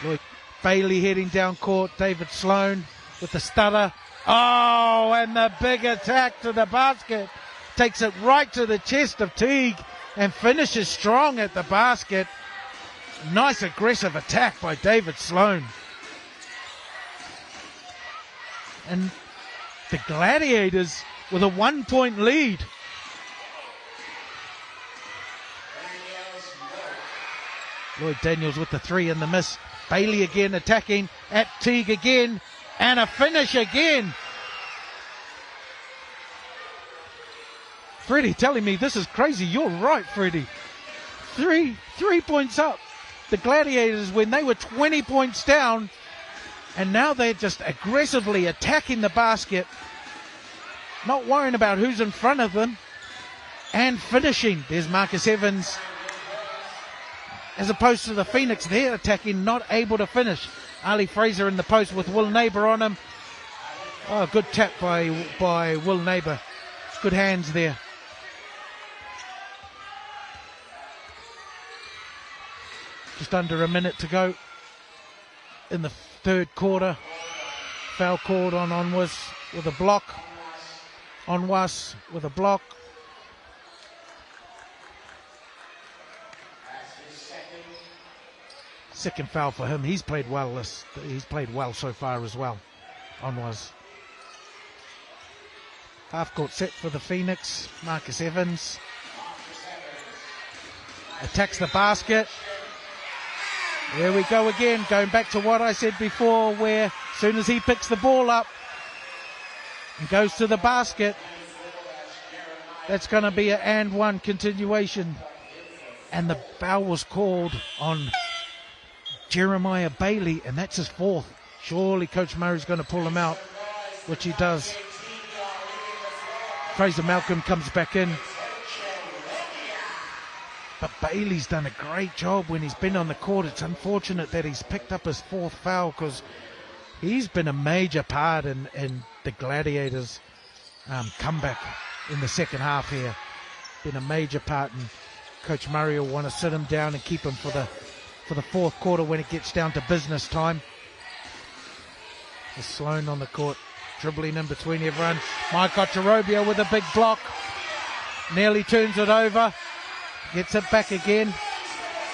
Look, Bailey heading down court. David Sloan with the stutter. Oh, and the big attack to the basket. Takes it right to the chest of Teague and finishes strong at the basket. Nice aggressive attack by David Sloan. And the Gladiators with a 1 point lead. Lloyd Daniels with the three and the miss. Bailey again attacking at Teague again, and a finish again. Freddie telling me this is crazy. You're right, Freddie. Three points up. The Gladiators, when they were 20 points down, and now they're just aggressively attacking the basket, not worrying about who's in front of them, and finishing. There's Marcus Evans. As opposed to the Phoenix, they're attacking, not able to finish. Ali Fraser in the post with Will Neighbour on him. Oh, good tap by Will Neighbour. Good hands there. Just under a minute to go in the third quarter. Foul called on Onwus with a block. Onwus with a block. Second foul for him. He's played well. He's played well so far as well. Onwus. Half court set for the Phoenix. Marcus Evans attacks the basket. There we go again, going back to what I said before, where as soon as he picks the ball up and goes to the basket, that's going to be an and one continuation. And the foul was called on Jeremiah Bailey, and that's his fourth. Surely Coach Murray's going to pull him out, which he does. Fraser Malcolm comes back in. But Bailey's done a great job when he's been on the court. It's unfortunate that he's picked up his fourth foul, because he's been a major part in the Gladiators' comeback in the second half here. Been a major part, and Coach Murray will want to sit him down and keep him for the fourth quarter when it gets down to business time. There's Sloan on the court, dribbling in between everyone. Mike Otarobia with a big block. Nearly turns it over. Gets it back again.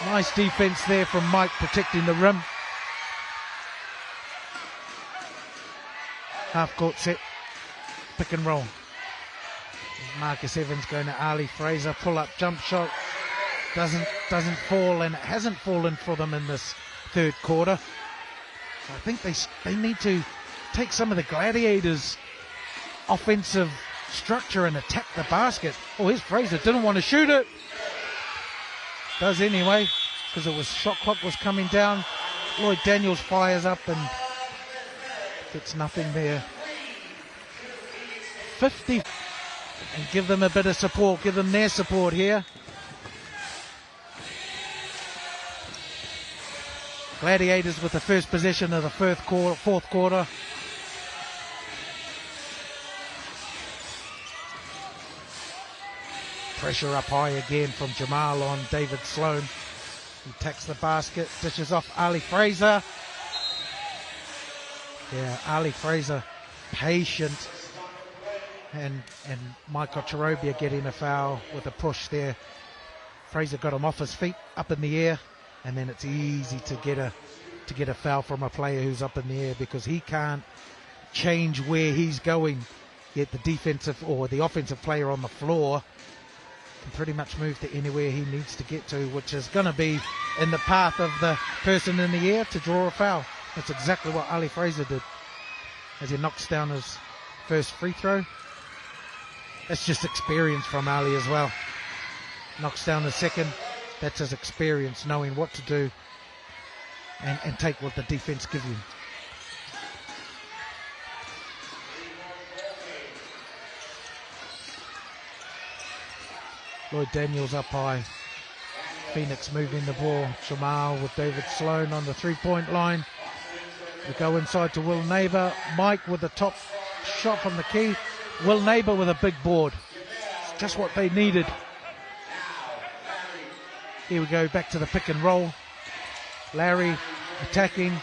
Nice defense there from Mike, protecting the rim. Half court set. Pick and roll. Marcus Evans going to Ali Fraser. Pull up jump shot. Doesn't fall, and it hasn't fallen for them in this third quarter. So I think they need to take some of the Gladiators' offensive structure and attack the basket. Oh, here's Fraser. Didn't want to shoot it. Does anyway, because shot clock was coming down. Lloyd Daniels fires up and gets nothing there. and give them a bit of support, give them their support here. Gladiators with the first possession of the fourth quarter. Pressure up high again from Jamal on David Sloan. He attacks the basket, dishes off Ali Fraser. Yeah, Ali Fraser, patient. And Mike Ocherobia getting a foul with a push there. Fraser got him off his feet, up in the air, and then it's easy to get a foul from a player who's up in the air, because he can't change where he's going. Yet the defensive or the offensive player on the floor can pretty much move to anywhere he needs to get to, which is going to be in the path of the person in the air to draw a foul. That's exactly what Ali Fraser did as he knocks down his first free throw. That's just experience from Ali as well. Knocks down the second. That's his experience, knowing what to do and take what the defense gives you. Lloyd Daniels up high. Phoenix moving the ball. Jamal with David Sloan on the three-point line. We go inside to Will Neighbour. Mike with the top shot from the key. Will Neighbour with a big board. It's just what they needed. Here we go, back to the pick and roll. Larry attacking.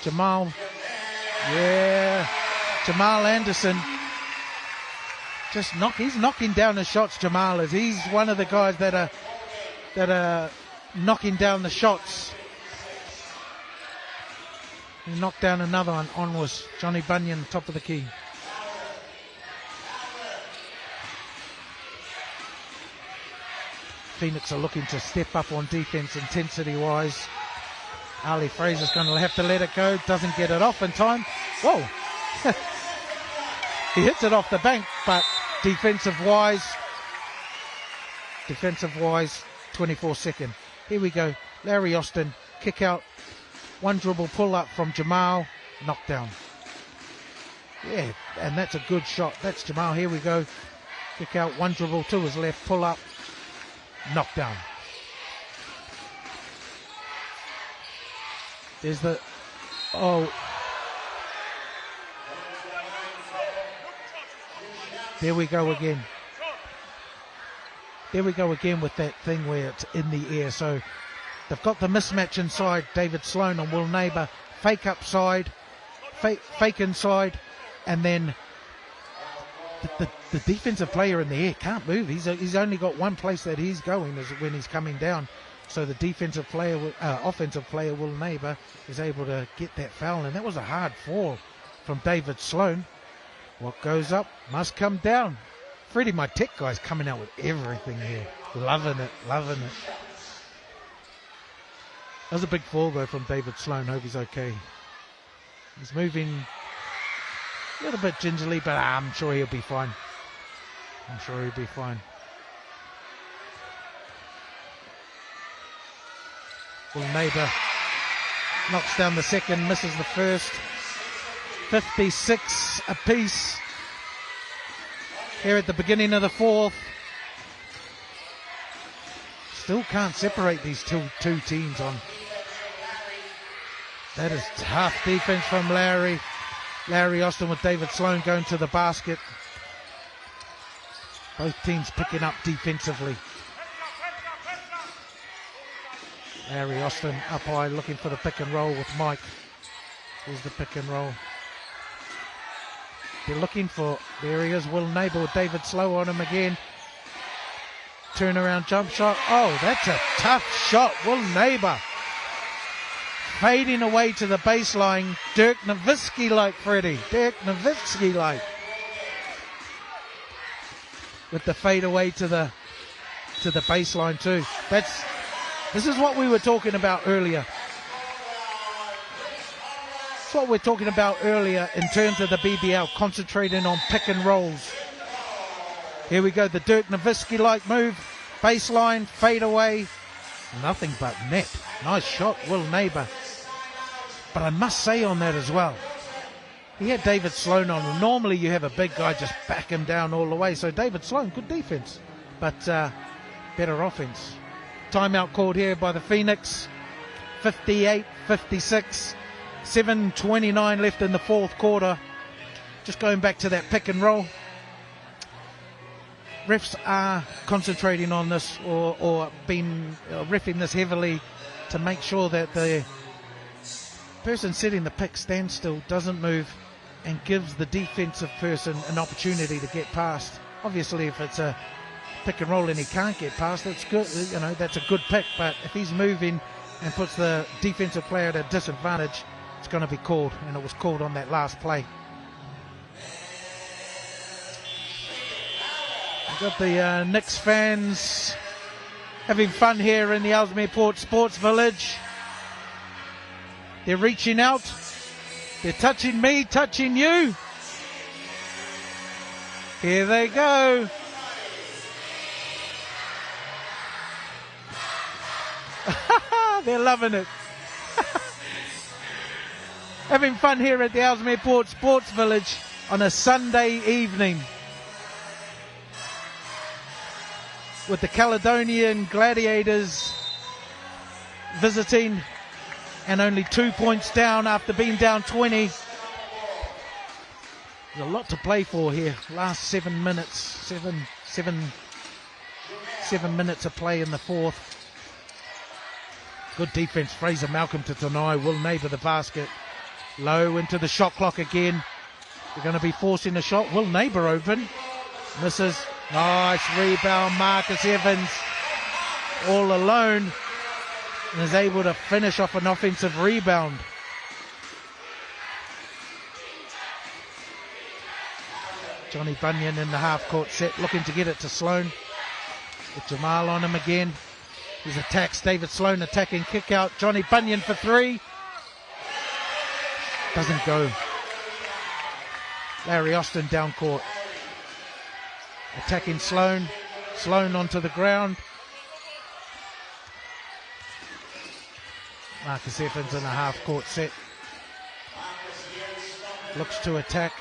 Jamal. Yeah. Jamal Anderson. He's knocking down the shots, Jamal is. He's one of the guys that are knocking down the shots. He knocked down another one. On was Johnny Bunyan, top of the key. Phoenix are looking to step up on defense intensity-wise. Ali Fraser's going to have to let it go. Doesn't get it off in time. Whoa! He hits it off the bank, but defensive-wise, 24-second. Here we go. Larry Austin, kick out. One dribble pull-up from Jamal. Knockdown. Yeah, and that's a good shot. That's Jamal. Here we go. Kick out. One dribble to his left. Pull-up. Knockdown. There's the... Oh. There we go again. There we go again with that thing where it's in the air. So they've got the mismatch inside. David Sloan and Will Neighbour. Fake upside. Fake inside. And then the defensive player in the air can't move. He's only got one place that he's going is when he's coming down. So the offensive player, Will Neighbour, is able to get that foul. And that was a hard fall from David Sloan. What goes up must come down. Freddie, my tech guy's coming out with everything here. Loving it. That was a big fall though from David Sloan. Hope he's okay. He's moving a little bit gingerly, but I'm sure he'll be fine. Will Neighbour knocks down the second, misses the first. 56 apiece here at the beginning of the fourth. Still can't separate these two teams on. That is tough defense from Larry. Larry Austin with David Sloan going to the basket. Both teams picking up defensively. Larry Austin up high looking for the pick and roll with Mike. Here's the pick and roll. They're looking for, there he is, Will Neighbour with David Sloan on him again. Turnaround jump shot. Oh, that's a tough shot. Will Neighbour fading away to the baseline. Dirk Nowitzki-like, Freddie. Dirk Nowitzki-like. With the fade away to the baseline too. This is what we were talking about earlier. That's what we're talking about earlier in terms of the BBL, concentrating on pick and rolls. Here we go, the Dirk Nowitzki-like move, baseline, fade away, nothing but net. Nice shot, Will Neighbour. But I must say on that as well, He had David Sloan on him. Normally you have a big guy just back him down all the way. So David Sloan, good defense, but better offense. Timeout called here by the Phoenix. 58-56. 7:29 left in the fourth quarter. Just going back to that pick and roll. Refs are concentrating on this or been reffing this heavily to make sure that the person setting the pick stands still, doesn't move, and gives the defensive person an opportunity to get past. Obviously, if it's a pick and roll and he can't get past, it's good. You know, that's a good pick. But if he's moving and puts the defensive player at a disadvantage, it's going to be called, and it was called on that last play. We've got the Knicks fans having fun here in the Ellesmere Port Sports Village. They're reaching out. They're touching me, touching you. Here they go. They're loving it. Having fun here at the Ellesmere Port Sports Village on a Sunday evening, with the Caledonian Gladiators visiting and only 2 points down after being down 20. There's a lot to play for here. Last 7 minutes, seven minutes of play in the fourth. Good defense. Fraser Malcolm to deny. Will neighbour the basket. Low into the shot clock again. They're going to be forcing a shot. Will neighbour open. Misses. Nice rebound. Marcus Evans all alone and is able to finish off an offensive rebound. Johnny Bunyan in the half-court set, looking to get it to Sloan. With Jamal on him again. His attacks. David Sloan attacking, kick out. Johnny Bunyan for three. Doesn't go. Larry Austin down court. Attacking Sloan. Sloan onto the ground. Marcus Evans in a half-court set. Looks to attack.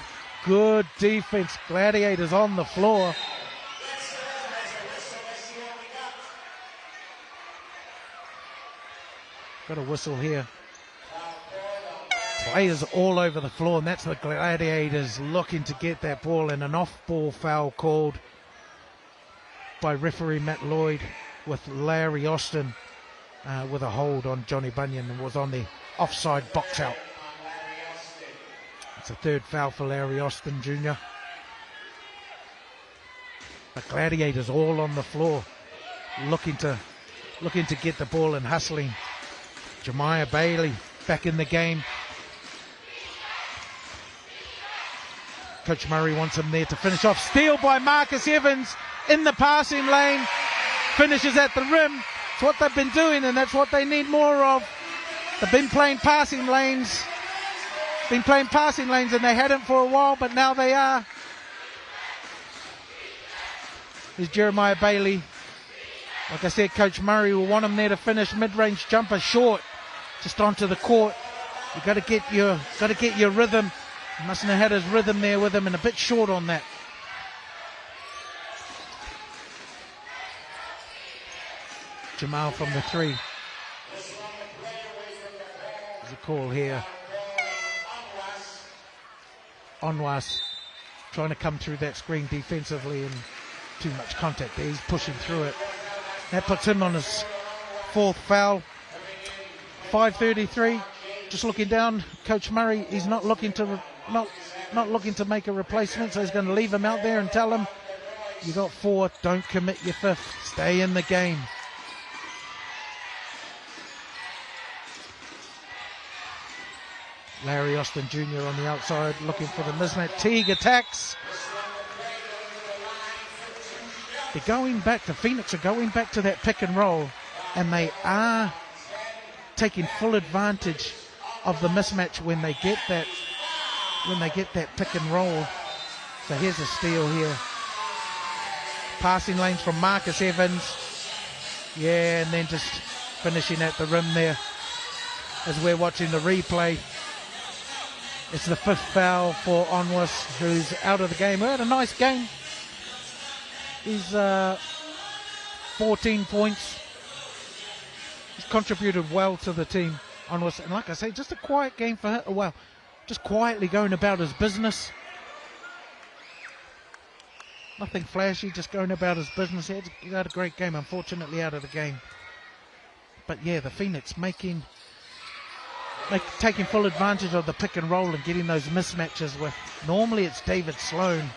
Good defense. Gladiators on the floor. Got a whistle here. Players all over the floor, and that's the Gladiators looking to get that ball, and an off-ball foul called by referee Matt Lloyd with Larry Austin with a hold on Johnny Bunyan, and was on the offside box out. It's a third foul for Larry Austin Jr. The Gladiators all on the floor, looking to get the ball and hustling. Jemiah Bailey back in the game. Coach Murray wants him there to finish off. Steal by Marcus Evans in the passing lane. Finishes at the rim. It's what they've been doing, and that's what they need more of. They've been playing passing lanes. And they hadn't for a while, but now they are. Here's Jeremiah Bailey. Like I said, Coach Murray will want him there to finish. Mid-range jumper short, just onto the court. You got to get your rhythm. He mustn't have had his rhythm there with him, and a bit short on that. Jamal from the three. There's a call here. Onwas trying to come through that screen defensively, and too much contact there. He's pushing through it. That puts him on his fourth foul. 5:33. Just looking down, Coach Murray, he's not looking to make a replacement, so he's going to leave him out there and tell him, you got four, don't commit your fifth, stay in the game. Larry Austin Jr. on the outside looking for the mismatch. Teague attacks. They're going back. The Phoenix are going back to that pick and roll, and they are taking full advantage of the mismatch when they get that pick and roll. So here's a steal here. Passing lanes from Marcus Evans. Yeah, and then just finishing at the rim there as we're watching the replay. It's the 5th foul for Onwas, who's out of the game. We had a nice game. He's 14 points. He's contributed well to the team, Onwas. And like I say, just a quiet game for him. Well, just quietly going about his business. Nothing flashy, just going about his business. He had a great game, unfortunately out of the game. But yeah, the Phoenix taking full advantage of the pick and roll and getting those mismatches with, normally it's David Sloan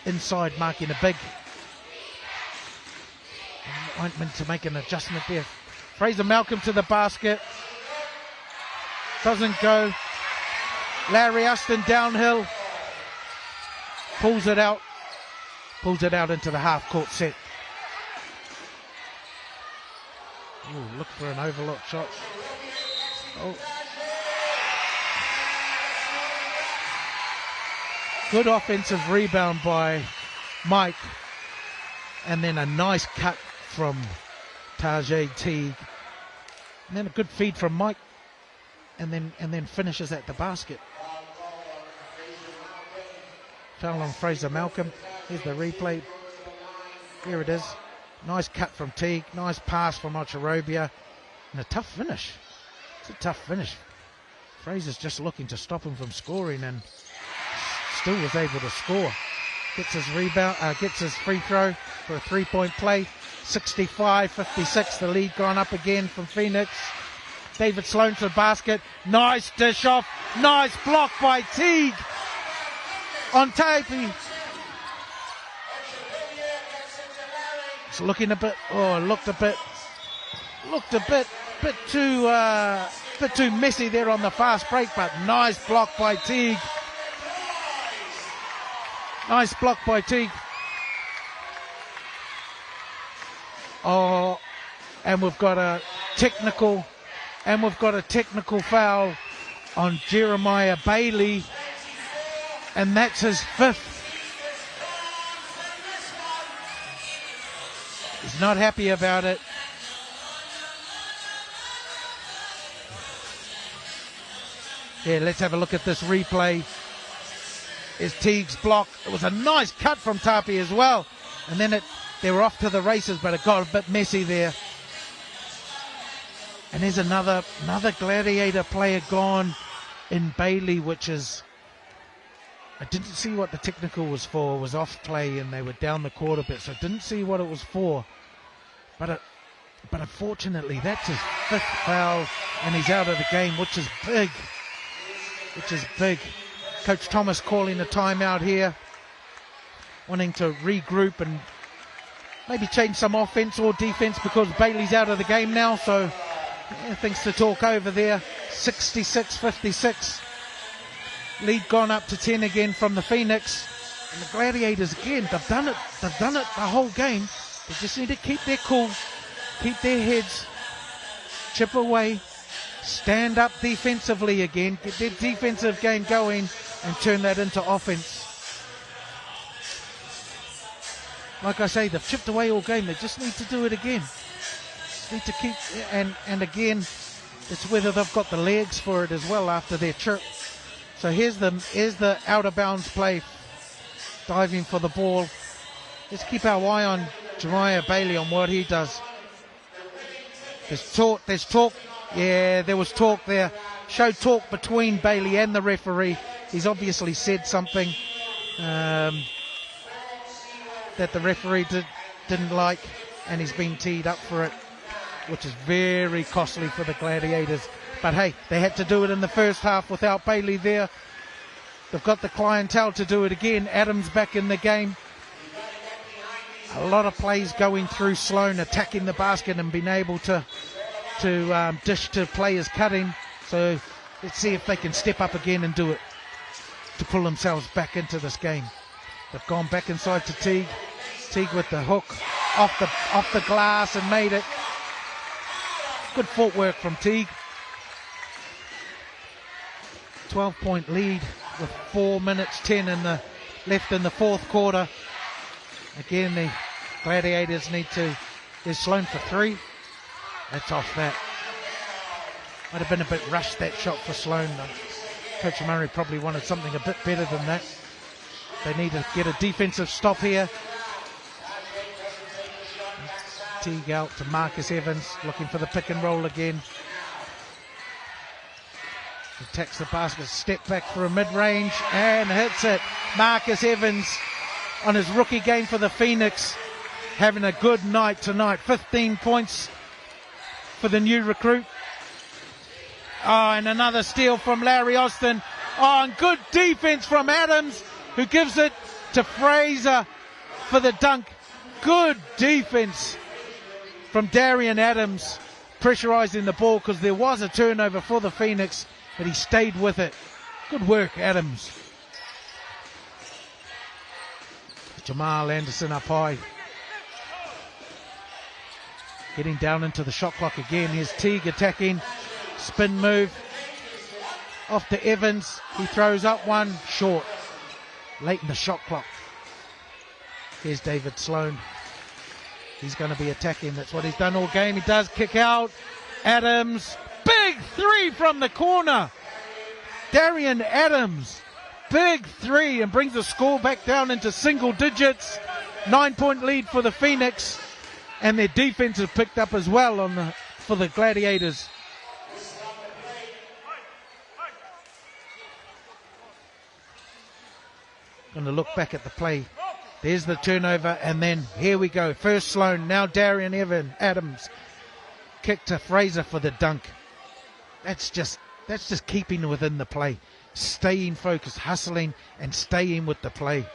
inside marking a big. Ointman to make an adjustment there. Fraser Malcolm to the basket. Doesn't go. Larry Austin downhill. Pulls it out into the half-court set. Ooh, look for an overlooked shot. Oh. Good offensive rebound by Mike. And then a nice cut from Tajay Teague. And then a good feed from Mike. And then finishes at the basket. Foul on Fraser Malcolm. Here's the replay. Here it is. Nice cut from Teague. Nice pass from Ocharobia. And a tough finish. It's a tough finish. Fraser's just looking to stop him from scoring and still was able to score. Gets his rebound, gets his free throw for a 3-point play. 65-56. The lead gone up again from Phoenix. David Sloan to the basket. Nice dish off. Nice block by Teague. On Tapey. It's looking a bit, looked a bit too messy there on the fast break, but nice block by Teague. Nice block by Teague. Oh, and we've got a technical foul on Jeremiah Bailey, and that's his 5th. He's not happy about it. Yeah, let's have a look at this replay. Is Teague's block. It was a nice cut from Tapi as well. And then they were off to the races, but it got a bit messy there. And there's another Gladiator player gone in Bailey, which is, I didn't see what the technical was for. It was off play and they were down the court a bit, so I didn't see what it was for. But unfortunately, that's his 5th foul and he's out of the game, which is big. Coach Thomas calling a timeout here, wanting to regroup and maybe change some offense or defense because Bailey's out of the game now, so things to talk over there. 66-56. Lead gone up to 10 again from the Phoenix. And the Gladiators again, they've done it the whole game. They just need to keep their cool, keep their heads, chip away, stand up defensively again, get their defensive game going and turn that into offense. Like I say, they've chipped away all game. They just need to do it again. Need to keep, and again, it's whether they've got the legs for it as well after their chip. So here's the out of bounds play, diving for the ball. Let's keep our eye on Jeremiah Bailey on what he does. There's talk. Yeah, there was talk there. Showed talk between Bailey and the referee. He's obviously said something that the referee didn't like, and he's been teed up for it, which is very costly for the Gladiators. But hey, they had to do it in the first half without Bailey there. They've got the clientele to do it again. Adams back in the game. A lot of plays going through Sloan, attacking the basket and being able to dish to players cutting. So let's see if they can step up again and do it to pull themselves back into this game. They've gone back inside to Teague. Teague with the hook off the glass and made it. Good footwork from Teague. 12-point lead with 4 minutes 10 left in the fourth quarter. Again, the Gladiators need to. There's Sloan for 3. That's off that. Might have been a bit rushed, that shot for Sloan though. Coach Murray probably wanted something a bit better than that. They need to get a defensive stop here. Teague out to Marcus Evans, looking for the pick and roll again. Attacks the basket, step back for a mid-range and hits it. Marcus Evans on his rookie game for the Phoenix, having a good night tonight. 15 points for the new recruit. Oh, and another steal from Larry Austin. Oh, and good defense from Adams, who gives it to Fraser for the dunk. Good defense from Darian Adams, pressurizing the ball because there was a turnover for the Phoenix, but he stayed with it. Good work, Adams. Jamal Anderson up high. Getting down into the shot clock again. Here's Teague attacking. Spin move. Off to Evans. He throws up one. Short. Late in the shot clock. Here's David Sloan. He's going to be attacking. That's what he's done all game. He does kick out. Adams. Big three from the corner. Darian Adams. Big three and brings the score back down into single digits. 9-point lead for the Phoenix. And their defense has picked up as well for the Gladiators. Going to look back at the play. There's the turnover, and then here we go. First Sloan, now Darian Adams. Kick to Fraser for the dunk. That's just keeping within the play. Staying focused, hustling, and staying with the play.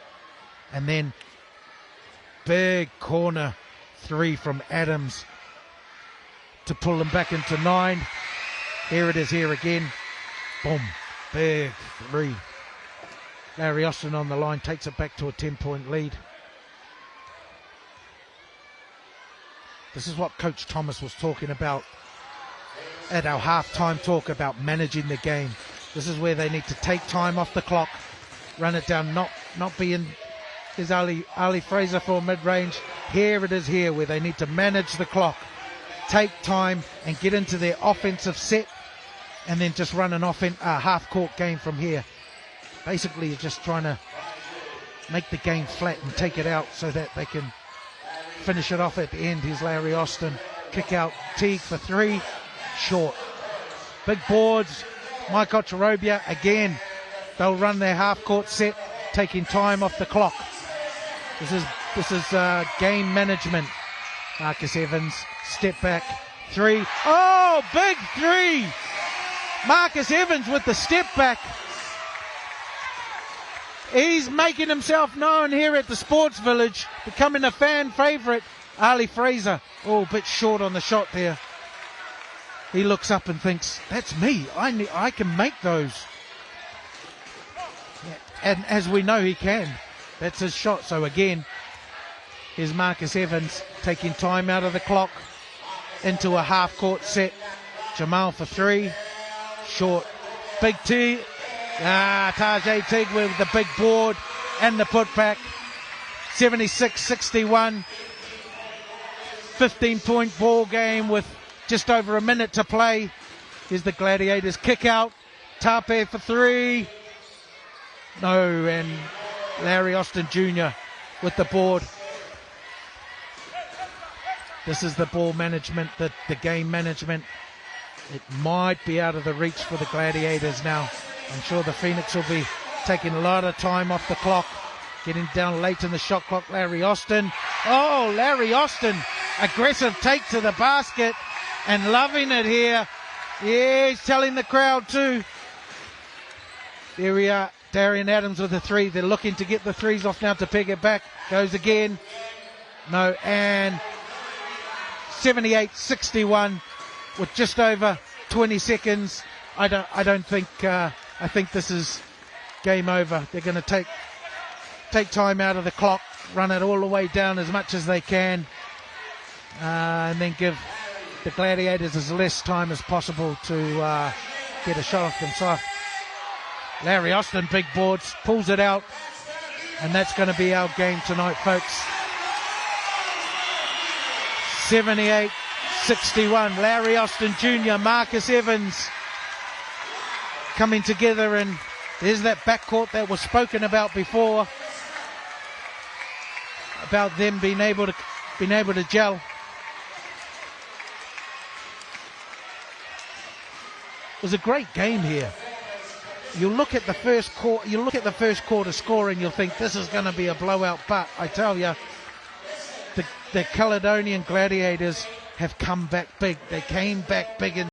And then big corner three from Adams to pull them back into 9. Here it is here again. Boom. Big three. Larry Austin on the line takes it back to a 10-point lead. This is what Coach Thomas was talking about at our halftime talk about managing the game. This is where they need to take time off the clock, run it down, not be in. There's Ali Fraser for mid-range. Here it is here where they need to manage the clock, take time and get into their offensive set, and then just run a half-court game from here. Basically, you're just trying to make the game flat and take it out so that they can finish it off at the end. Here's Larry Austin. Kick out Teague for 3. Short. Big boards. Mike Ocherobia again. They'll run their half-court set, taking time off the clock. This is game management. Marcus Evans, step back. 3. Oh, big 3. Marcus Evans with the step back. He's making himself known here at the Sports Village, becoming a fan favourite. Ali Fraser, oh, a bit short on the shot there. He looks up and thinks, that's me. I can make those. Yeah, and as we know, he can. That's his shot. So again, here's Marcus Evans taking time out of the clock into a half-court set. Jamal for 3. Short. Big T. Tajay Teague with the big board and the putback. 76-61. 15-point ball game with just over a minute to play. Here's the Gladiators kick out. Tape for 3. No, and Larry Austin Jr. with the board. This is the ball management, the game management. It might be out of the reach for the Gladiators now. I'm sure the Phoenix will be taking a lot of time off the clock. Getting down late in the shot clock, Larry Austin. Oh, Larry Austin. Aggressive take to the basket and loving it here. Yeah, he's telling the crowd too. There we are. Darian Adams with the 3. They're looking to get the 3s off now to pick it back. Goes again. No, and 78-61 with just over 20 seconds. I think this is game over. They're going to take time out of the clock, run it all the way down as much as they can, and then give the Gladiators as less time as possible to get a shot off themselves. Larry Austin, big boards, pulls it out, and that's going to be our game tonight, folks. 78-61. Larry Austin Jr., Marcus Evans. coming together, and there's that backcourt that was spoken about before, about them being able to gel. It was a great game here. You look at the first quarter score and you'll think this is going to be a blowout, but I tell you, the Caledonian Gladiators have come back big. They came back big in